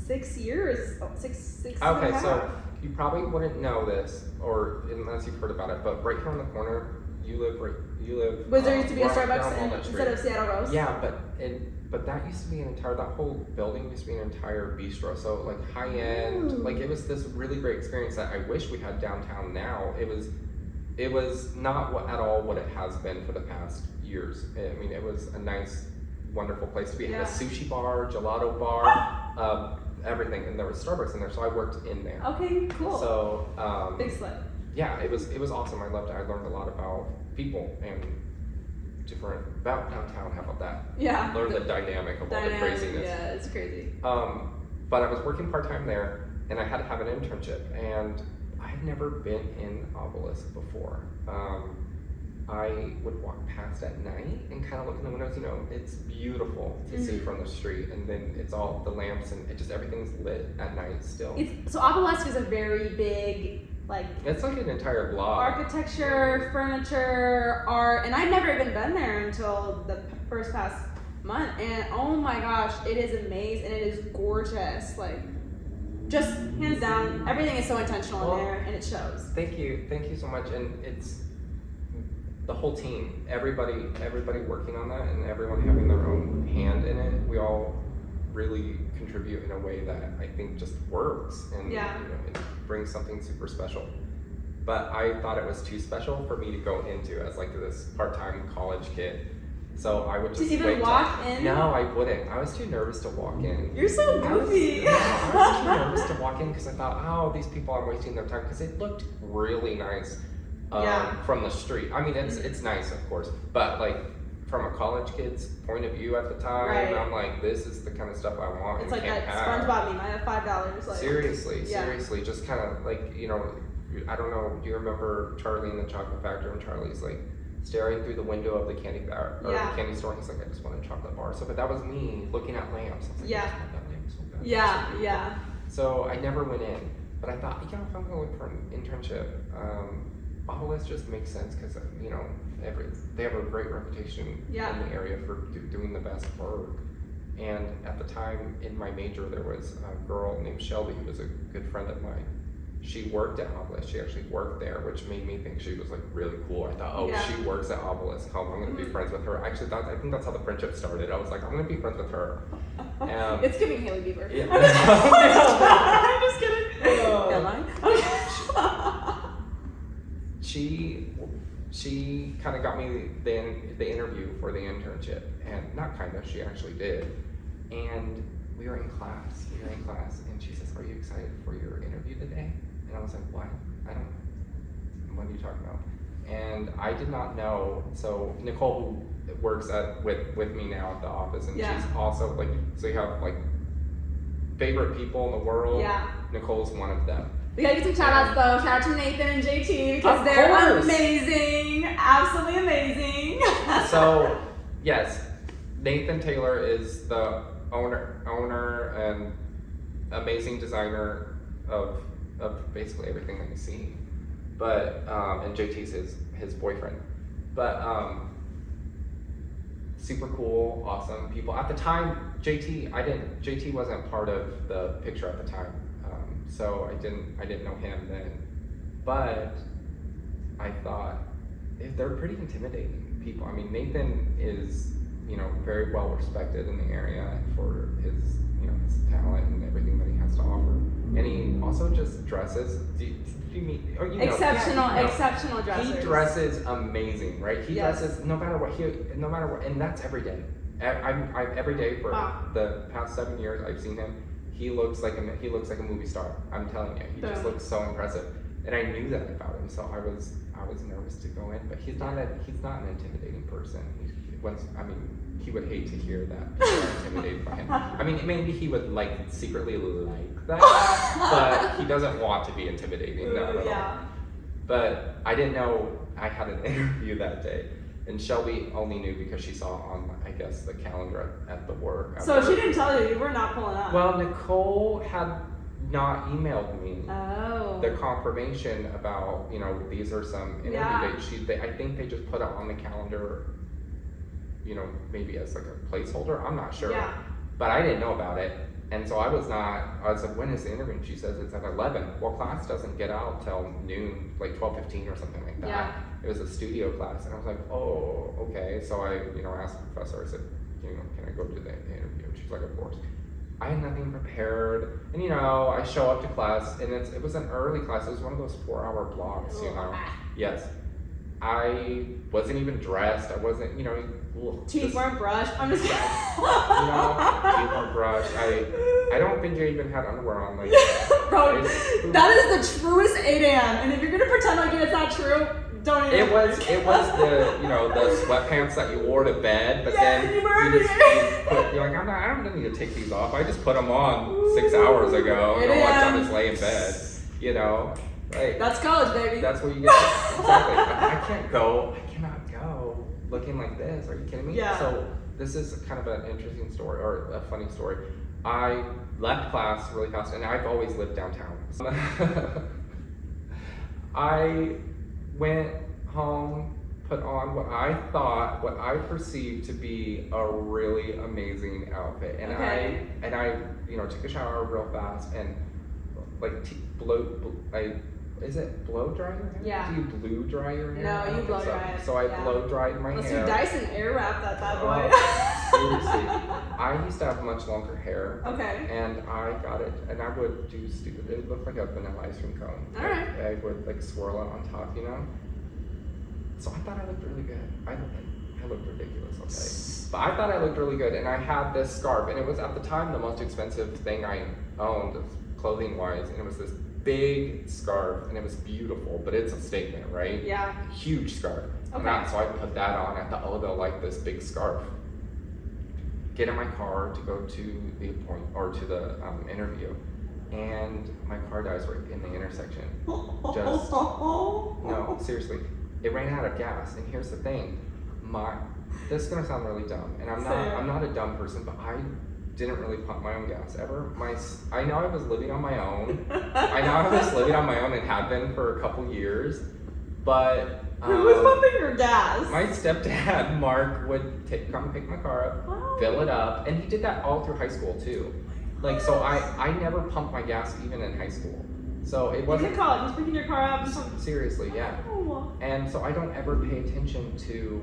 6 years. Six. Okay, so you probably wouldn't know this, or unless you've heard about it, but right here on the corner, you live. Was there used to be a right Starbucks instead of Seattle Rose? Yeah, but that used to be that whole building used to be an entire bistro. So like high end, like it was this really great experience that I wish we had downtown now. It was not at all what it has been for the past years. I mean, it was a nice, wonderful place to be. It had a sushi bar, gelato bar, everything, and there was Starbucks in there, so I worked in there. Okay, cool. So big slip. Yeah, it was awesome. I loved it. I learned a lot about people and about downtown. How about that? Yeah. Learn the dynamic of all the craziness. Yeah, it's crazy. But I was working part-time there, and I had to have an internship, and I had never been in Obelisk before. I would walk past at night and kind of look in the windows. You know, it's beautiful to see from the street, and then it's all the lamps and everything's lit at night still. So Obelisk is a very big, it's like an entire block. Architecture, furniture, art, and I'd never even been there until the first past month, and oh my gosh, it is amazing, and it is gorgeous. Just hands down, everything is so intentional in there, and it shows. Thank you so much, and it's the whole team, everybody working on that, and everyone having their own hand in it. We all really contribute in a way that I think just works, and bring something super special. But I thought it was too special for me to go into as like this part-time college kid. So I would just to even walk in? No, I wouldn't. I was too nervous to walk in. You're so goofy. I was too nervous to walk in because I thought, oh, these people are wasting their time, because it looked really nice from the street. I mean, it's nice, of course, but like from a college kid's point of view at the time, I'm like, this is the kind of stuff I want. It's like that SpongeBob meme. I have $5. Like, seriously, just kind of like, you know, I don't know. Do you remember Charlie in the Chocolate Factory? And Charlie's like staring through the window of the candy bar or the candy store. And he's like, I just want a chocolate bar. So, but that was me looking at lamps. I was like, I just want that lamp so bad. So I never went in, but I thought, you know, if I'm going to look for an internship, Obelisk just makes sense because, you know, they have a great reputation in the area for doing the best work. And at the time in my major, there was a girl named Shelby who was a good friend of mine. She worked at Obelisk. She actually worked there, which made me think she was like really cool. I thought, she works at Obelisk. I'm going to be friends with her. Actually, I think that's how the friendship started. I was like, I'm going to be friends with her. It's giving Haley Bieber. Yeah. I'm just kidding. Am I? Okay. She kind of got me the interview for the internship, and not kind of, she actually did. And we were in class, and she says, "Are you excited for your interview today?" And I was like, "What? What are you talking about?" And I did not know. So Nicole, who works with me now at the office, and she's also like, so you have like favorite people in the world. Nicole's one of them. We gotta get some shout outs though. Shout out to Nathan and JT because they're amazing. Absolutely amazing. So, yes, Nathan Taylor is the owner and amazing designer of basically everything that you see. But, and JT's his boyfriend. But, super cool, awesome people. At the time, JT wasn't part of the picture at the time. So I didn't know him then, but I thought they're pretty intimidating people. I mean, Nathan is, you know, very well respected in the area for his, you know, his talent and everything that he has to offer. And he also just dresses. Do you mean? Or, you know, exceptional dressers. He dresses amazing, right? He dresses no matter what, and that's every day. Every day for the past 7 years I've seen him. He looks like a movie star. I'm telling you, he just looks so impressive, and I knew that about him. So I was nervous to go in, but he's not an intimidating person. He would hate to hear that people are intimidated by him. I mean, maybe he would secretly like that, but he doesn't want to be intimidating. No, But I didn't know I had an interview that day. And Shelby only knew because she saw on, I guess, the calendar at the work. So she didn't tell you were not pulling up. Well, Nicole had not emailed me the confirmation about, you know, these are some interview dates. I think they just put it on the calendar, you know, maybe as like a placeholder. I'm not sure. But I didn't know about it. And so I was like, when is the interview? And she says it's at 11. Well, class doesn't get out till noon, like 12:15 or something like that. It was a studio class. And I was like, oh, okay. So I, you know, asked the professor, I said, you know, can I go to the interview? And she's like, of course. I had nothing prepared. And, you know, I show up to class, and it was an early class. It was one of those 4-hour blocks, you know. Yes. I wasn't even dressed. I wasn't, you know. Teeth weren't brushed. I'm just kidding. You know, teeth weren't brushed. I don't think I even had underwear on. Like, bro, that is the truest 8 a.m. And if you're gonna pretend like it's not true, don't even. It was the, you know, the sweatpants that you wore to bed, but then you're like, I don't really need to take these off. I just put them on 6 hours ago. You know, I just lay in bed. You know, like that's college, baby. That's what you get. Exactly. I cannot go looking like this. Are you kidding me? So this is kind of an interesting story, or a funny story. I left class really fast, and I've always lived downtown. I went home, put on what I perceived to be a really amazing outfit, and I you know, took a shower real fast and is it blow dry your hair? Yeah. Do you blue dry your hair? No, you blow dry it. So I blow dried my hair. Let's do Dyson Airwrap that bad boy. Seriously. I used to have much longer hair. Okay. And I got it, and I would do stupid. It looked like a vanilla ice cream cone. Alright. I would like swirl it on top, you know? So I thought I looked really good. I looked ridiculous, I'll tell you. But I thought I looked really good, and I had this scarf, and it was at the time the most expensive thing I owned, clothing-wise, and it was this big scarf, and it was beautiful, but it's a statement, right? Yeah. Huge scarf. Okay. So I put that on at the Olivelle, like this big scarf. Get in my car to go to the interview, and my car dies right in the intersection. Just no, seriously, it ran out of gas. And here's the thing, this is gonna sound really dumb, and I'm not a dumb person, but I didn't really pump my own gas ever. I know I was living on my own. I know I was living on my own and had been for a couple years, but who was pumping your gas? My stepdad, Mark, would come pick my car up, fill it up, and he did that all through high school too. Like, so I never pumped my gas even in high school. So it wasn't. In college, he's picking your car up. Seriously, yeah. Oh. And so I don't ever pay attention to.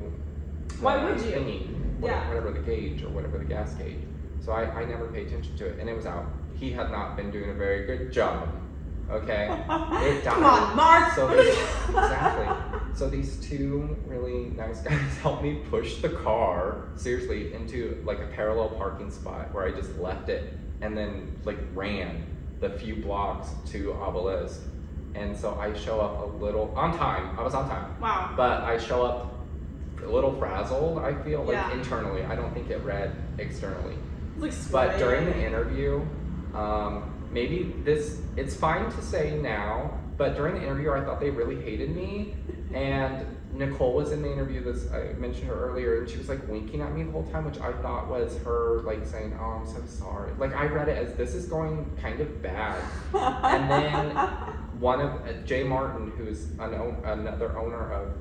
Why would you? Whatever the gauge or whatever the gas gauge. So I never paid attention to it, and it was out. He had not been doing a very good job. Okay. It died. Come on, Mark. Exactly. So these two really nice guys helped me push the car, seriously, into like a parallel parking spot where I just left it and then like ran the few blocks to Obelisk. And so I show up a little on time. I was on time. Wow. But I show up a little frazzled, I feel, like internally. I don't think it read externally. It's like but during the interview, maybe it's fine to say now, but during the interview I thought they really hated me. And Nicole was in the interview, I mentioned her earlier, and she was like winking at me the whole time, which I thought was her like saying, "Oh, I'm so sorry." Like I read it as this is going kind of bad. And then one of Jay Martin, who's another owner of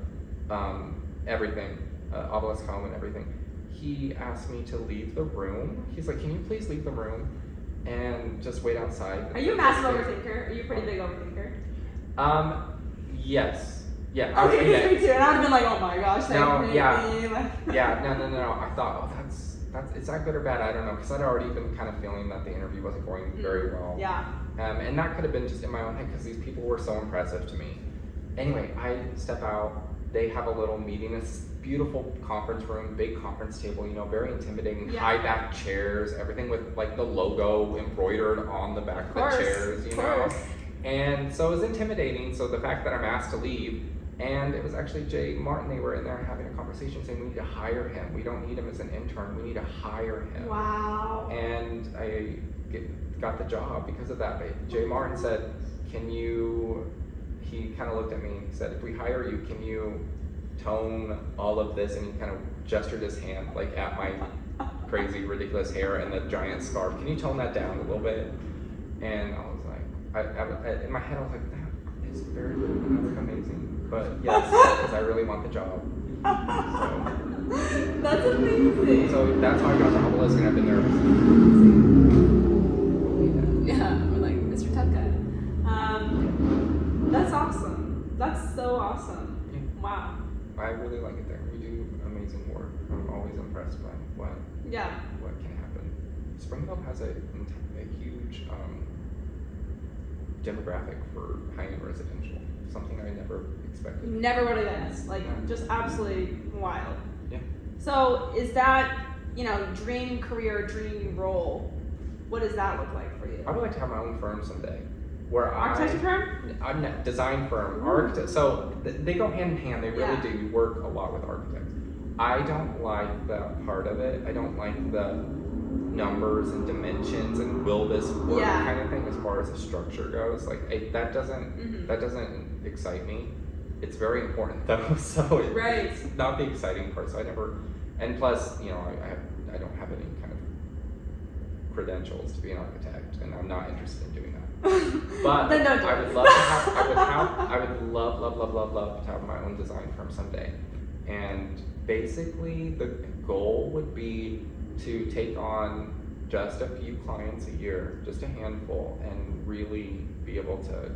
everything, Obelisk Home and everything, he asked me to leave the room. He's like, "Can you please leave the room and just wait outside?" Are you a massive overthinker? Are you a pretty big overthinker? Yes. Yeah. Okay, me too. And I would have been like, "Oh my gosh, no. I thought, oh, that's is that good or bad? I don't know, because I'd already been kind of feeling that the interview wasn't going very well. Yeah. And that could have been just in my own head because these people were so impressive to me. Anyway, I step out. They have a little meeting. It's beautiful conference room, big conference table, you know, very intimidating, high back chairs, everything with like the logo embroidered on the back of the chairs, you know. And so it was intimidating. So the fact that I'm asked to leave, and it was actually Jay Martin, they were in there having a conversation saying we need to hire him. We don't need him as an intern. We need to hire him. Wow. And I got the job because of that. But Jay Martin said, he kind of looked at me and said, "If we hire you, can you tone all of this?" And he kind of gestured his hand like at my crazy, ridiculous hair and the giant scarf. "Can you tone that down a little bit?" And I was like, in my head, I was like, that is very amazing. But yes, because I really want the job. So. That's amazing. So that's how I got to Obelisk, and I've been there. Yeah, we're like Mr. Tough Guy. That's awesome. That's so awesome. Yeah. Wow. I really like it there. We do amazing work. I'm always impressed by what can happen. Springfield has a huge demographic for high-end residential. Something I never expected. Never would have guessed. Like, just absolutely wild. Yeah. So, is that, dream career, dream role? What does that look like for you? I would like to have my own firm someday. Architecture firm? I'm a design firm. Architect. So they go hand in hand. They really do. You work a lot with architects. I don't like that part of it. I don't like the numbers and dimensions and will this work kind of thing as far as the structure goes. Like that doesn't excite me. It's very important though, so it's not the exciting part. So I never, and plus, I don't have any kind of credentials to be an architect, and I'm not interested in doing that. But then don't do I would love to have. I would love to have my own design firm someday. And basically, the goal would be to take on just a few clients a year, just a handful, and really be able to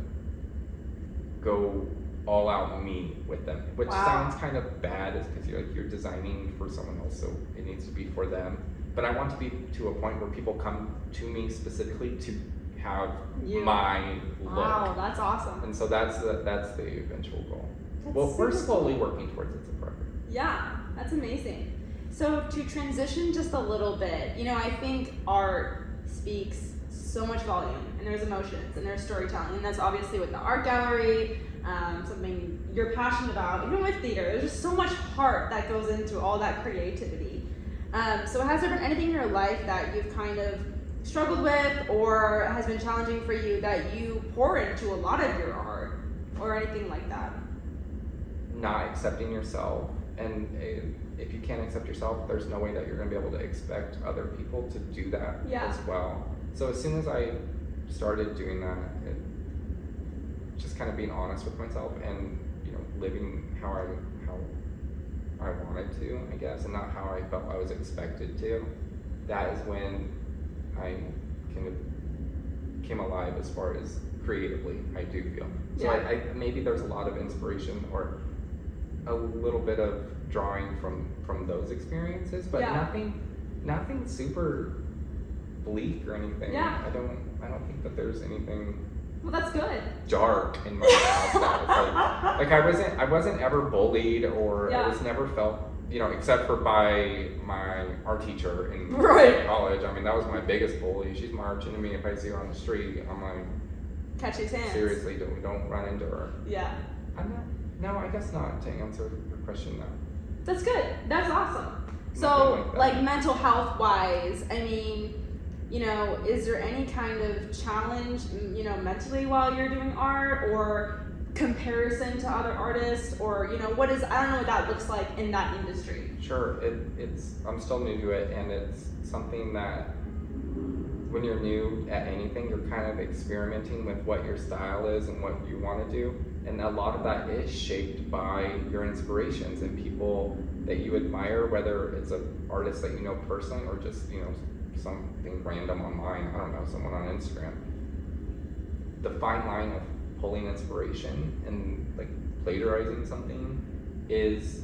go all out me with them, which sounds kind of bad, is because you're designing for someone else, so it needs to be for them. But I want to be to a point where people come to me specifically to have my look. Wow, that's awesome. And so that's the eventual goal. That's we're slowly working towards it, so forever. Yeah, that's amazing. So to transition just a little bit, I think art speaks so much volume, and there's emotions, and there's storytelling, and that's obviously with the art gallery, something you're passionate about. Even with theater, there's just so much heart that goes into all that creativity. So has there been anything in your life that you've kind of struggled with or has been challenging for you that you pour into a lot of your art or anything like that? Not accepting yourself, and if you can't accept yourself, there's no way that you're going to be able to expect other people to do that as well. So as soon as I started doing that, just kind of being honest with myself and living how I wanted to, I guess, and not how I felt I was expected to, that is when I kind of came alive as far as creatively, I do feel. So I maybe there's a lot of inspiration or a little bit of drawing from those experiences, but nothing super bleak or anything. I don't think that there's anything. Well, that's good. Dark in my house. Like I wasn't ever bullied, or I was never felt, except for by my art teacher in college. I mean, that was my biggest bully. She's marching to me if I see her on the street. I'm like, catch his hands. Seriously, don't run into her. Yeah. No, I guess not. To answer your question, no. That's good. That's awesome. So, like mental health wise, I mean, is there any kind of challenge, mentally while you're doing art, or comparison to other artists, or I don't know what that looks like in that industry? Sure, it's I'm still new to it, and it's something that when you're new at anything, you're kind of experimenting with what your style is and what you want to do, and a lot of that is shaped by your inspirations and people that you admire, whether it's an artist that you know personally or just something random online, I don't know, someone on Instagram. The fine line of pulling inspiration and like plagiarizing something is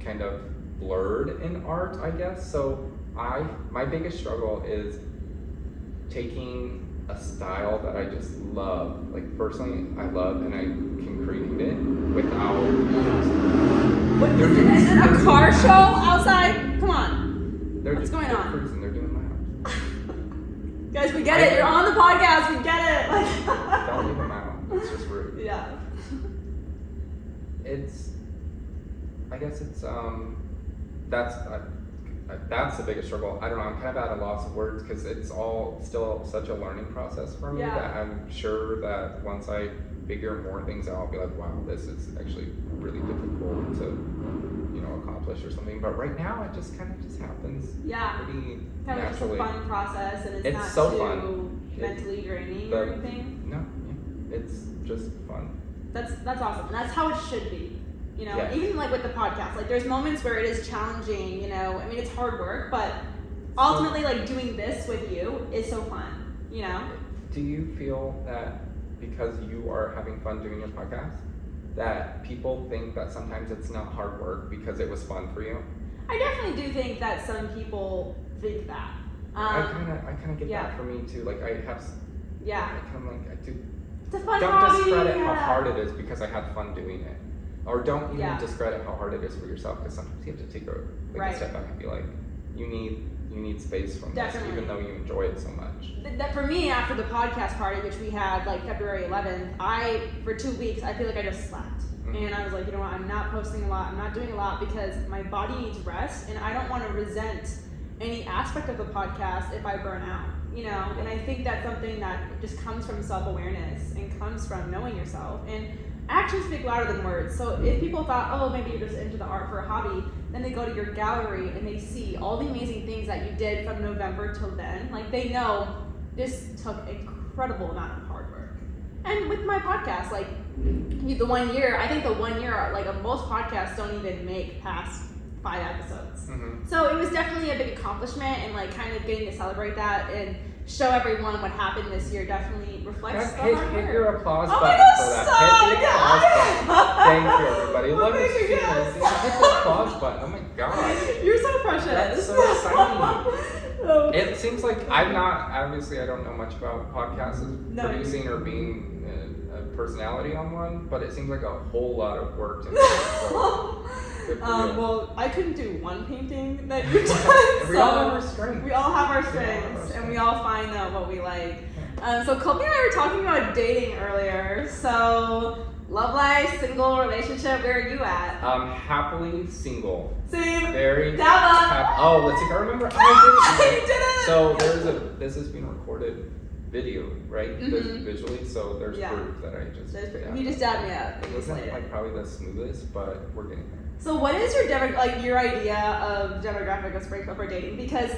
kind of blurred in art, I guess. So my biggest struggle is taking a style that I just love, like personally I love, and I can create it without. Is it a car show outside? Come on. What's going on? They're cruising. They're doing laps. Guys, we get it. You're on the podcast. We get it. Don't leave them out. It's just rude. Yeah. I guess it's that's the biggest struggle. I don't know. I'm kind of at a loss of words because it's all still such a learning process for me that I'm sure that once I figure more things out, I'll be like, wow, this is actually really difficult to accomplish or something. But right now, it just kind of just happens. Yeah. Pretty kind of naturally. Just a fun process, and it's not so too fun. mentally draining or anything. No, it's just fun. That's awesome, and that's how it should be. Even like with the podcast, like there's moments where it is challenging. I mean, it's hard work, but ultimately, like doing this with you is so fun. Do you feel that because you are having fun doing your podcast, that people think that sometimes it's not hard work because it was fun for you? I definitely do think that some people think that. I kind of get that for me too. Like I have. Yeah. I kind of like I do. It's a fun don't hobby. Discredit how hard it is because I had fun doing it, or don't even discredit how hard it is for yourself, because sometimes you have to take a step back and be like, you need space from this, even though you enjoy it so much. That for me, after the podcast party, which we had like February 11th, for 2 weeks, I feel like I just slept. And I was like, what, I'm not posting a lot, I'm not doing a lot because my body needs rest, and I don't want to resent any aspect of the podcast if I burn out, and I think that's something that just comes from self-awareness and comes from knowing yourself, and actions speak louder than words. So if people thought, oh, maybe you're just into the art for a hobby, then they go to your gallery and they see all the amazing things that you did from November till then, like they know this took incredible amount of hard work. And with my podcast, like the 1 year, I think the 1 year, like most podcasts don't even make past 5 episodes. So it was definitely a big accomplishment, and like kind of getting to celebrate that and show everyone what happened this year definitely reflects the hard work. Hit your applause button for that. Stop! Thank you, everybody. Look at you. Hit the applause button. Oh my god. You're so precious. That's so exciting. It seems like I'm not, obviously I don't know much about podcasts, producing or being a personality on one, but it seems like a whole lot of work to me. So good for you. Well, I couldn't do one painting that you've done. We all have our strengths. We all have our strengths, and we all find out what we like. So Colby and I were talking about dating earlier. So love life, single, relationship, where are you at? Happily single. Same. Very happy. Oh, let's see if I remember. Oh, you did it! So this is being recorded video, right? Visually, so there's proof that I just... You just dabbed me up. It wasn't like probably the smoothest, but we're getting there. So what is your your idea of demographic of Springfield for dating? Because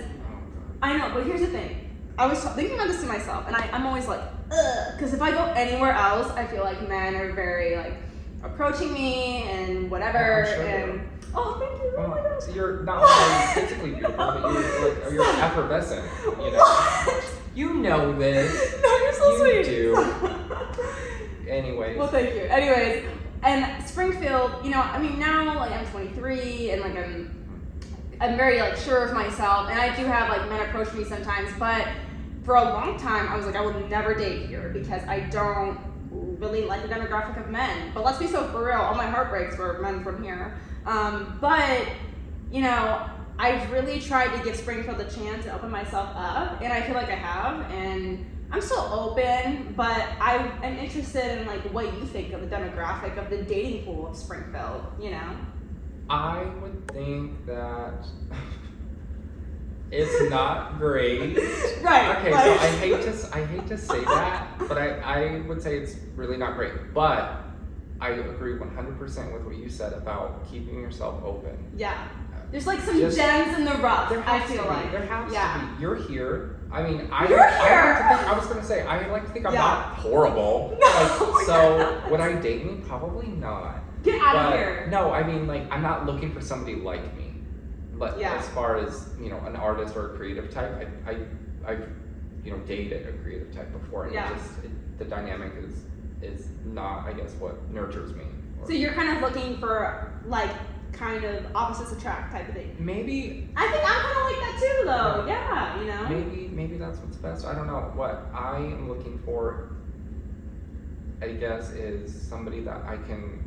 I know, but here's the thing. I was thinking about this to myself, and I'm always like, ugh, because if I go anywhere else, I feel like men are very like approaching me and whatever. And oh, thank you. Oh my gosh. So you're not only physically beautiful, but you're effervescent. You know, What? You know this. No, you're so sweet. You do. Anyways. Well, thank you. Anyways, and Springfield, you know, I mean now like I'm 23 and like I'm very like sure of myself, and I do have like men approach me sometimes, but for a long time I was like I would never date here because I don't really like the demographic of men. But let's be so for real, all my heartbreaks were men from here. But you know, I've really tried to give Springfield a chance and open myself up, and I feel like I have, and I'm still open, but I am interested in like what you think of the demographic of the dating pool of Springfield, you know? I would think that it's not great. Right. Okay, so I hate to say that, but I would say it's really not great. But I agree 100% with what you said about keeping yourself open. Yeah. There's like some gems in the rough, I feel like. There has to be. You're here. I mean, I was going to say, I like to think I'm not horrible. Would I date me? Probably not. Get out of here. No, I mean, like, I'm not looking for somebody like me. But as far as, you know, an artist or a creative type, I've you know, dated a creative type before. And the dynamic is not, I guess, what nurtures me. So you're kind of looking for, like, kind of opposites attract type of thing. Maybe. I think I'm kind of like that too, though. Yeah, you know. Maybe that's what's best. I don't know. What I am looking for, I guess, is somebody that I can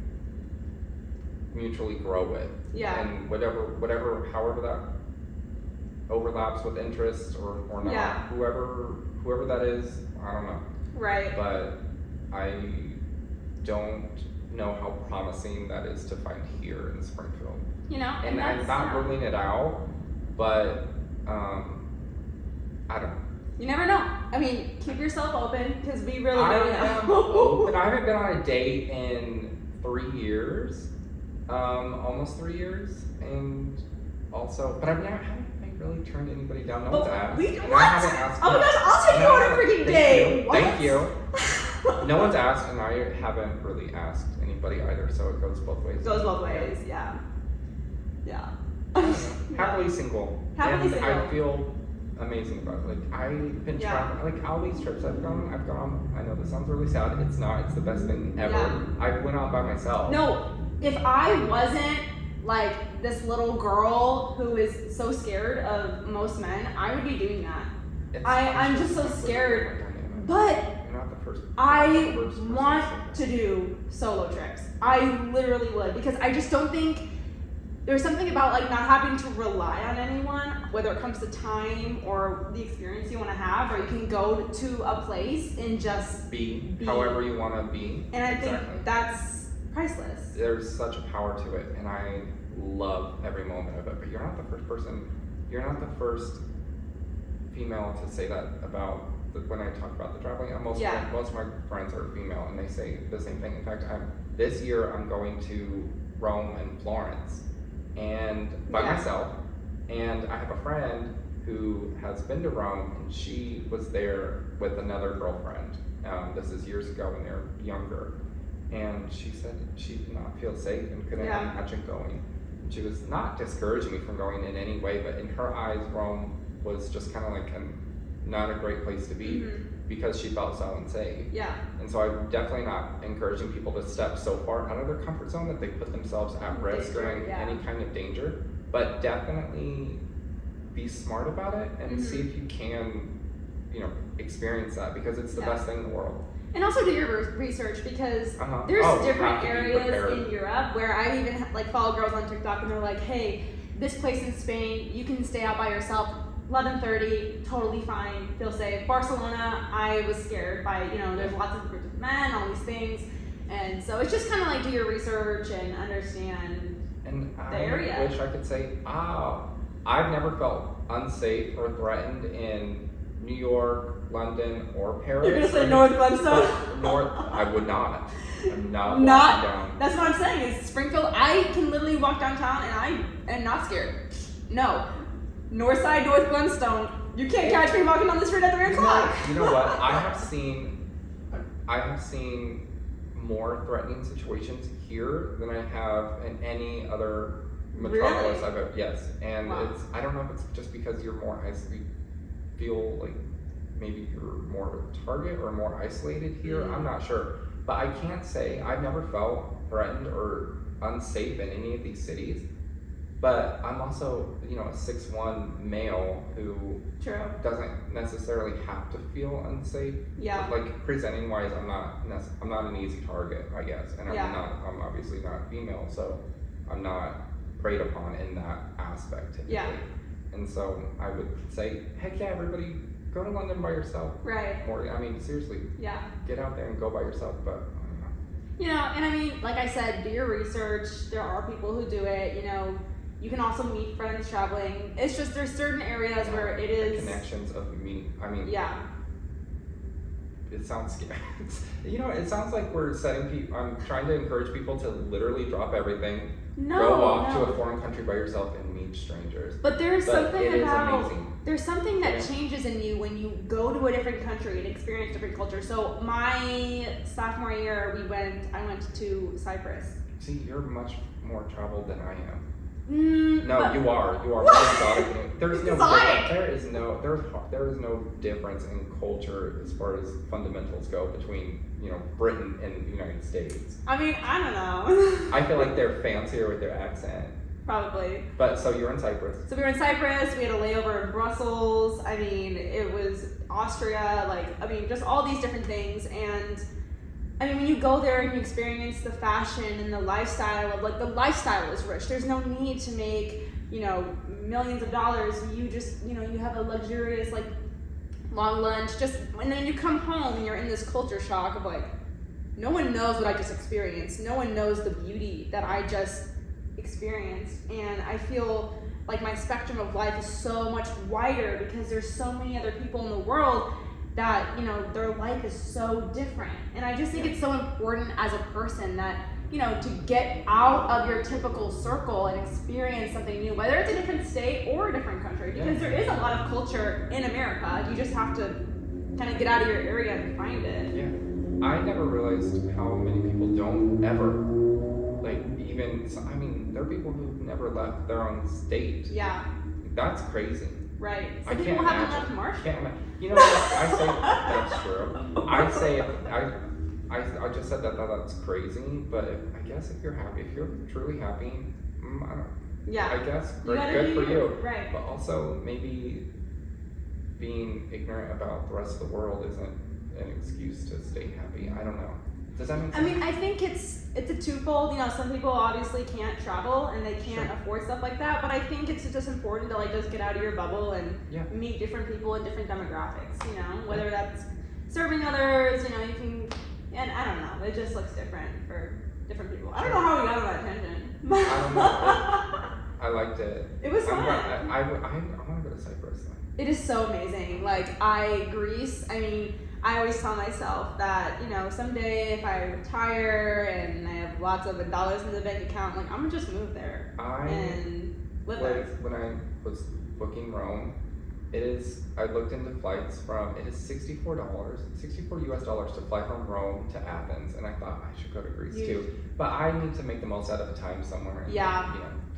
mutually grow with. Yeah. And however that overlaps with interests or not. Yeah. Whoever that is, I don't know. Right. But I don't know how promising that is to find here in Springfield. You know, and I'm not ruling it out, but I don't know. You never know. I mean, keep yourself open because we really don't know. Open. I haven't been on a date in 3 years, almost 3 years, and also, but I haven't really turned anybody down. No one's asked. What? Oh my gosh, I'll take you on a freaking date. Thank you. No one's asked, and I haven't really asked anybody either, so it goes both ways. It goes both ways, yeah. Yeah. Happily single. Happily single. I feel amazing about it. Like, I've been trying, like, all these trips I've gone, I know this sounds really sad, it's not, it's the best thing ever. Yeah. I went out by myself. No, if I wasn't, like, this little girl who is so scared of most men, I would be doing that. I'm just so scared. But I want to do solo trips. I literally would, because I just don't think there's something about like not having to rely on anyone, whether it comes to time or the experience you want to have, or you can go to a place and just be however you want to be. And I think that's priceless. There's such a power to it, and I love every moment of it. But you're not the first female to say that about when I talk about the traveling. Most of my friends are female, and they say the same thing. In fact, this year I'm going to Rome and Florence, and by myself. And I have a friend who has been to Rome, and she was there with another girlfriend. This is years ago when they were younger, and she said she did not feel safe and couldn't imagine going. She was not discouraging me from going in any way, but in her eyes, Rome was just kind of like not a great place to be because she felt so unsafe. Yeah. And so I'm definitely not encouraging people to step so far out of their comfort zone that they put themselves at risk or in any kind of danger. But definitely be smart about it and see if you can, experience that, because it's the best thing in the world. And also do your research, because there's different areas in Europe where I even follow girls on TikTok and they're like, hey, this place in Spain, you can stay out by yourself 11:30, totally fine, feel safe. Barcelona, I was scared by, there's lots of groups of men, all these things. And so it's just kind of do your research and understand the area. I wish I could say, I've never felt unsafe or threatened in New York, London, or Paris. You're gonna say North Glenstone? I would not. I'm not walking down. That's what I'm saying, is Springfield, I can literally walk downtown and I am not scared. No. North side, North Glenstone. You can't catch me walking down the street at 3 o'clock. You know what? I have seen more threatening situations here than I have in any other metropolis I've ever. Yes, and I don't know if it's just because you're more isolated. Feel like maybe you're more of a target or more isolated here. I'm not sure, but I can't say I've never felt threatened or unsafe in any of these cities. But I'm also, a 6'1" male who doesn't necessarily have to feel unsafe. Yeah. Presenting wise, I'm not an easy target, I guess, and I'm obviously not female, so I'm not preyed upon in that aspect typically. Yeah. And so I would say, heck yeah, everybody, go to London by yourself. Right. Or, seriously. Yeah. Get out there and go by yourself, but. And like I said, do your research. There are people who do it, You can also meet friends traveling. It's just there's certain areas where it is. Connections of meeting. Yeah. It sounds scary. It sounds like we're setting people. I'm trying to encourage people to literally drop everything, go off to a foreign country by yourself and meet strangers. But there's something about. There's something that changes in you when you go to a different country and experience different culture. So my sophomore year, I went to Cyprus. See, you're much more traveled than I am. No, you are. What? There's no difference in culture as far as fundamentals go between Britain and the United States. I don't know. I feel like they're fancier with their accent. Probably. But so you're in Cyprus. So we were in Cyprus. We had a layover in Brussels. It was Austria. Just all these different things. And when you go there and you experience the fashion and the lifestyle of the lifestyle is rich. There's no need to make, millions of dollars. You just, you have a luxurious, long lunch. And then you come home and you're in this culture shock of no one knows what I just experienced. No one knows the beauty that I just experienced. And I feel like my spectrum of life is so much wider because there's so many other people in the world that their life is so different. And I just think it's so important as a person that to get out of your typical circle and experience something new, whether it's a different state or a different country, because there is a lot of culture in America. You just have to kind of get out of your area and find it. I never realized how many people don't ever there are people who've never left their own state. Yeah. That's crazy. Right. Some people haven't left Marshall. You know what? I say that's true. I just said that's crazy. But I guess if you're happy, if you're truly happy, I guess good for you. Right. But also maybe being ignorant about the rest of the world isn't an excuse to stay happy. I don't know. Does that make sense? I think it's a twofold. Some people obviously can't travel and they can't afford stuff like that. But I think it's just important to just get out of your bubble and meet different people in different demographics. Whether that's serving others. You can, and I don't know. It just looks different for different people. I don't know how we got on that tangent. I don't know. I liked it. It was fun. I want to go to Cyprus. It is so amazing. Greece. I always tell myself that, someday if I retire and I have lots of dollars in the bank account, I'm gonna just move there and live there. When I was booking Rome, I looked into flights it is $64 US to fly from Rome to Athens, and I thought I should go to Greece too. But I need to make the most out of the time somewhere.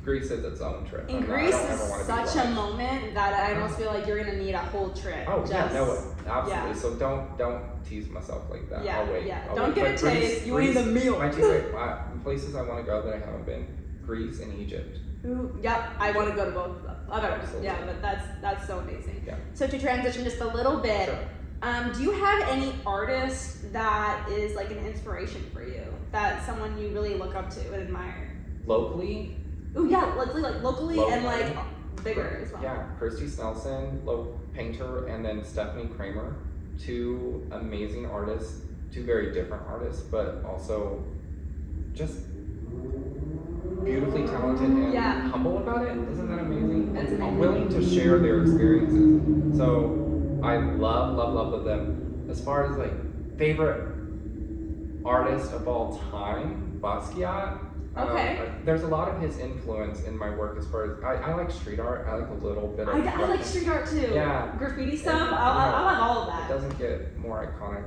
Greece is its own trip. And Greece is such a moment that I almost feel like you're gonna need a whole trip. Oh yeah, no, absolutely. Yeah. So don't tease myself like that. Yeah, I'll wait. Don't get a taste. You need the meal. My two places I want to go that I haven't been: Greece and Egypt. Ooh, yep, I want to go to both of them. Yeah, but that's so amazing. Yeah. So to transition just a little bit, sure. Do you have any artist that is like an inspiration for you? That someone you really look up to and admire? Locally? Oh yeah, locally and like bigger as well. Yeah, Kirsty Snelson, painter, and then Stephanie Kramer, two amazing artists, two very different artists, but also just beautifully talented and humble about it. Isn't that amazing? And willing to share their experiences. So I love them. As far as like favorite artist of all time, Basquiat. Okay. There's a lot of his influence in my work as far as I like street art. I like a little bit of I like street art too. Yeah. Graffiti stuff. I like all of that. It doesn't get more iconic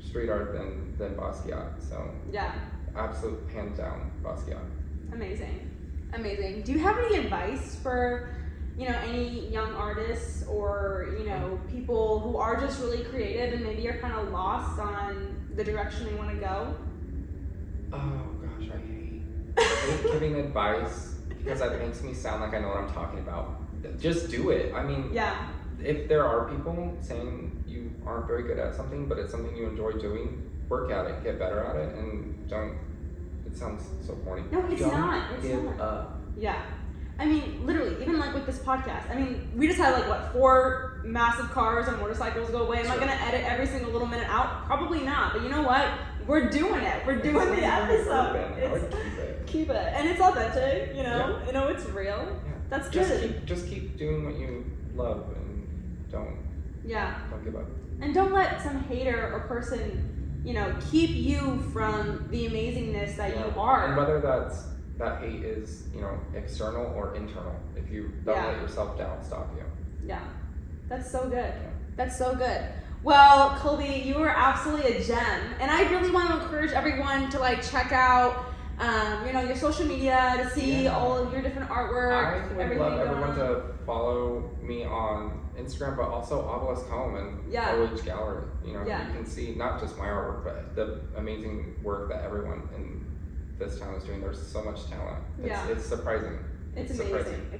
street art than Basquiat. So yeah. Absolute hands down Basquiat. Amazing. Do you have any advice for, any young artists or, people who are just really creative and maybe are kind of lost on the direction they want to go? Oh gosh, I hate giving advice because that makes me sound like I know what I'm talking about. Just do it. I mean, yeah. If there are people saying you aren't very good at something, but it's something you enjoy doing, work at it, get better at it, and don't. It sounds so corny. No, it's not. It's give not. up. Yeah. I mean, literally, even like with this podcast. I mean, we just had 4 massive cars and motorcycles go away. Am I gonna edit every single little minute out? Probably not. But you know what? We're doing it. We're doing the episode. Keep it. And it's authentic, Yeah. It's real. Yeah. That's good. Just keep doing what you love and don't give up. And don't let some hater or person, keep you from the amazingness that you are. And whether that hate is, external or internal. If you don't let yourself down, stop you. Yeah. That's so good. That's so good. Well, Colby, you are absolutely a gem. And I really want to encourage everyone to check out your social media to see all of your different artwork. I would love everyone to follow me on Instagram, but also Obelisk Home and OH Gallery. You can see not just my artwork, but the amazing work that everyone in this town is doing. There's so much talent. It's surprising. It's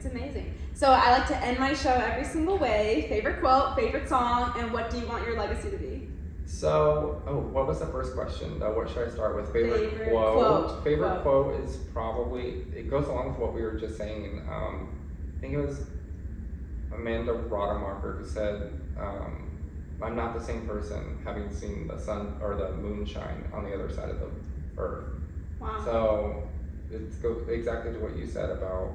amazing. So I like to end my show every single way. Favorite quote, favorite song, and what do you want your legacy to be? So, what was the first question? What should I start with? Favorite quote. Favorite quote is probably, it goes along with what we were just saying. I think it was Amanda Rodemacher who said, I'm not the same person having seen the sun or the moon shine on the other side of the earth. Wow. So it goes exactly to what you said about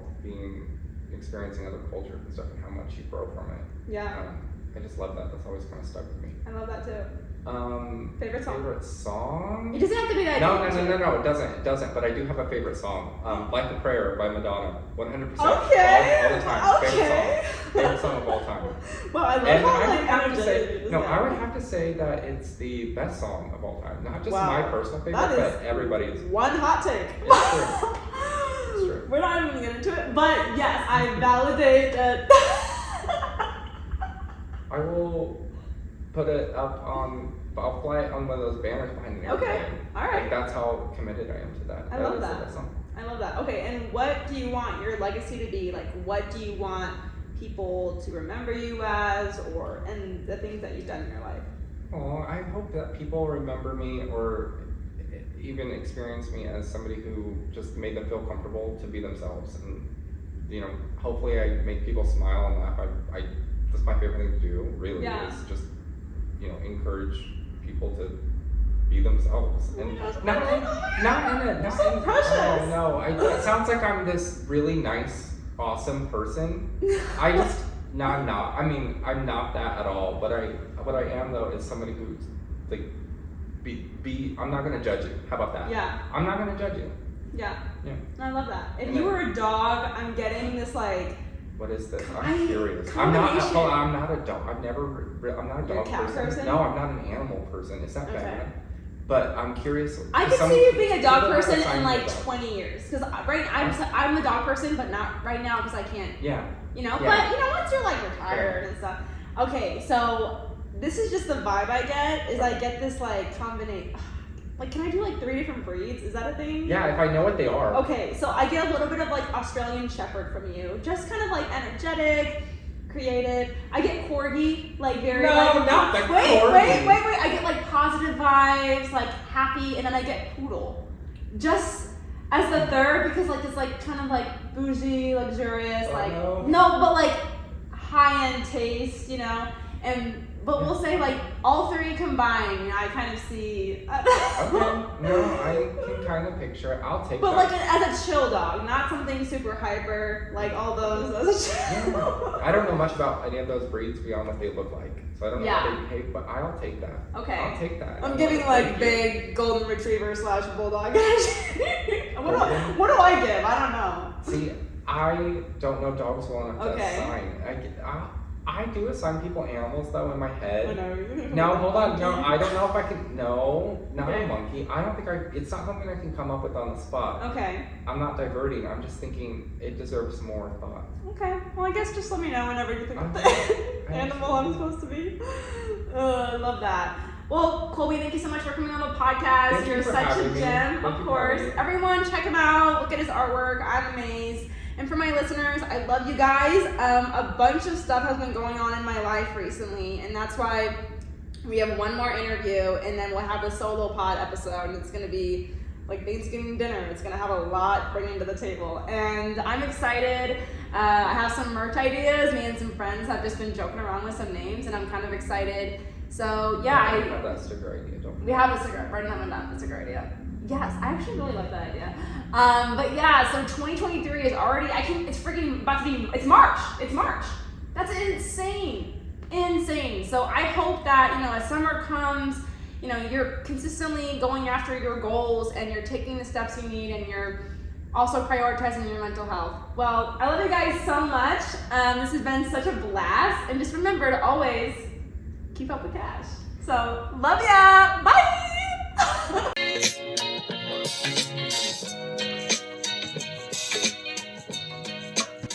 experiencing other cultures and stuff and how much you grow from it. Yeah. I just love that. That's always kind of stuck with me. I love that too. Favorite song? It doesn't have to be that. No, it doesn't. But I do have a favorite song. Like a Prayer by Madonna. 100%. Okay. All the time. Okay. Favorite song of all time. Well, I love and how I would have to say, I would have to say that it's the best song of all time. Not just my personal favorite, but everybody's. One hot take. It's true. We're not even gonna get into it, but yes, I validate that. I will put it up on. I'll fly it on one of those banners behind me. Okay. All right. That's how committed I am to that. I love that. I love that. Okay, and what do you want your legacy to be? What do you want people to remember you as, and the things that you've done in your life? Oh, I hope that people remember me or even experience me as somebody who just made them feel comfortable to be themselves, and hopefully I make people smile and laugh. That's my favorite thing to do. Really, is just encourage people to be themselves and not in so precious. Oh no, it sounds like I'm this really nice, awesome person. I'm not. I mean, I'm not that at all. But what I am though is somebody who's I'm not gonna judge you. How about that? Yeah. I'm not gonna judge you. Yeah. Yeah. I love that. If you were a dog, I'm getting this What is this? I'm curious. I'm not a dog. I'm not a dog You're a cat person. person? No, I'm not an animal person. Is that bad? But I'm curious. I could see you being a dog person in like 20 years. Because I'm a dog person, but not right now because I can't. Yeah. You know, but you know, once you're like retired and stuff. Okay, so this is just the vibe I get. Is I get this like combination. Like, can I do like 3 different breeds? Is that a thing? Yeah, if I know what they are. Okay, so I get a little bit of like Australian Shepherd from you. Just kind of like energetic, creative. I get Corgi, like very like... not the Corgi. Wait. I get like positive vibes, like happy, and then I get Poodle. Just as the third, because like it's like kind of like bougie, luxurious, no, but like high-end taste, you know? But we'll say like all 3 combined, I kind of see. Okay, no, I can kind of picture it. I'll take but that. But like as a chill dog, not something super hyper, like all those as a chill. Yeah, I don't know much about any of those breeds beyond what they look like. So I don't know how they behave, but I'll take that. Okay. I'll take that. I'm giving like big golden retriever / bulldog. What do I give? I don't know. See, I don't know dogs well enough to assign. I do assign people animals though in my head. No, hold on. No, I don't know if I can. No, not a monkey. I don't think it's not something I can come up with on the spot. Okay. I'm not diverting. I'm just thinking it deserves more thought. Okay. Well, I guess just let me know whenever you think of the animal I'm supposed to be. I love that. Well, Colby, thank you so much for coming on the podcast. You're such a gem, of course. Everyone, check him out. Look at his artwork. I'm amazed. And for my listeners, I love you guys. A bunch of stuff has been going on in my life recently, and that's why we have one more interview, and then we'll have a solo pod episode, and it's going to be like Thanksgiving dinner. It's going to have a lot bringing to the table, and I'm excited. I have some merch ideas. Me and some friends have just been joking around with some names, and I'm kind of excited. So, yeah. We have that sticker idea, don't we? We have a sticker. Writing that one down. That's a great idea. Yes, I actually really like that idea. But yeah, so 2023 is already, it's freaking about to be, it's March. That's insane. So I hope that, you know, as summer comes, you know, you're consistently going after your goals and you're taking the steps you need and you're also prioritizing your mental health. Well, I love you guys so much. This has been such a blast. And just remember to always keep up with cash. So, love ya. Bye.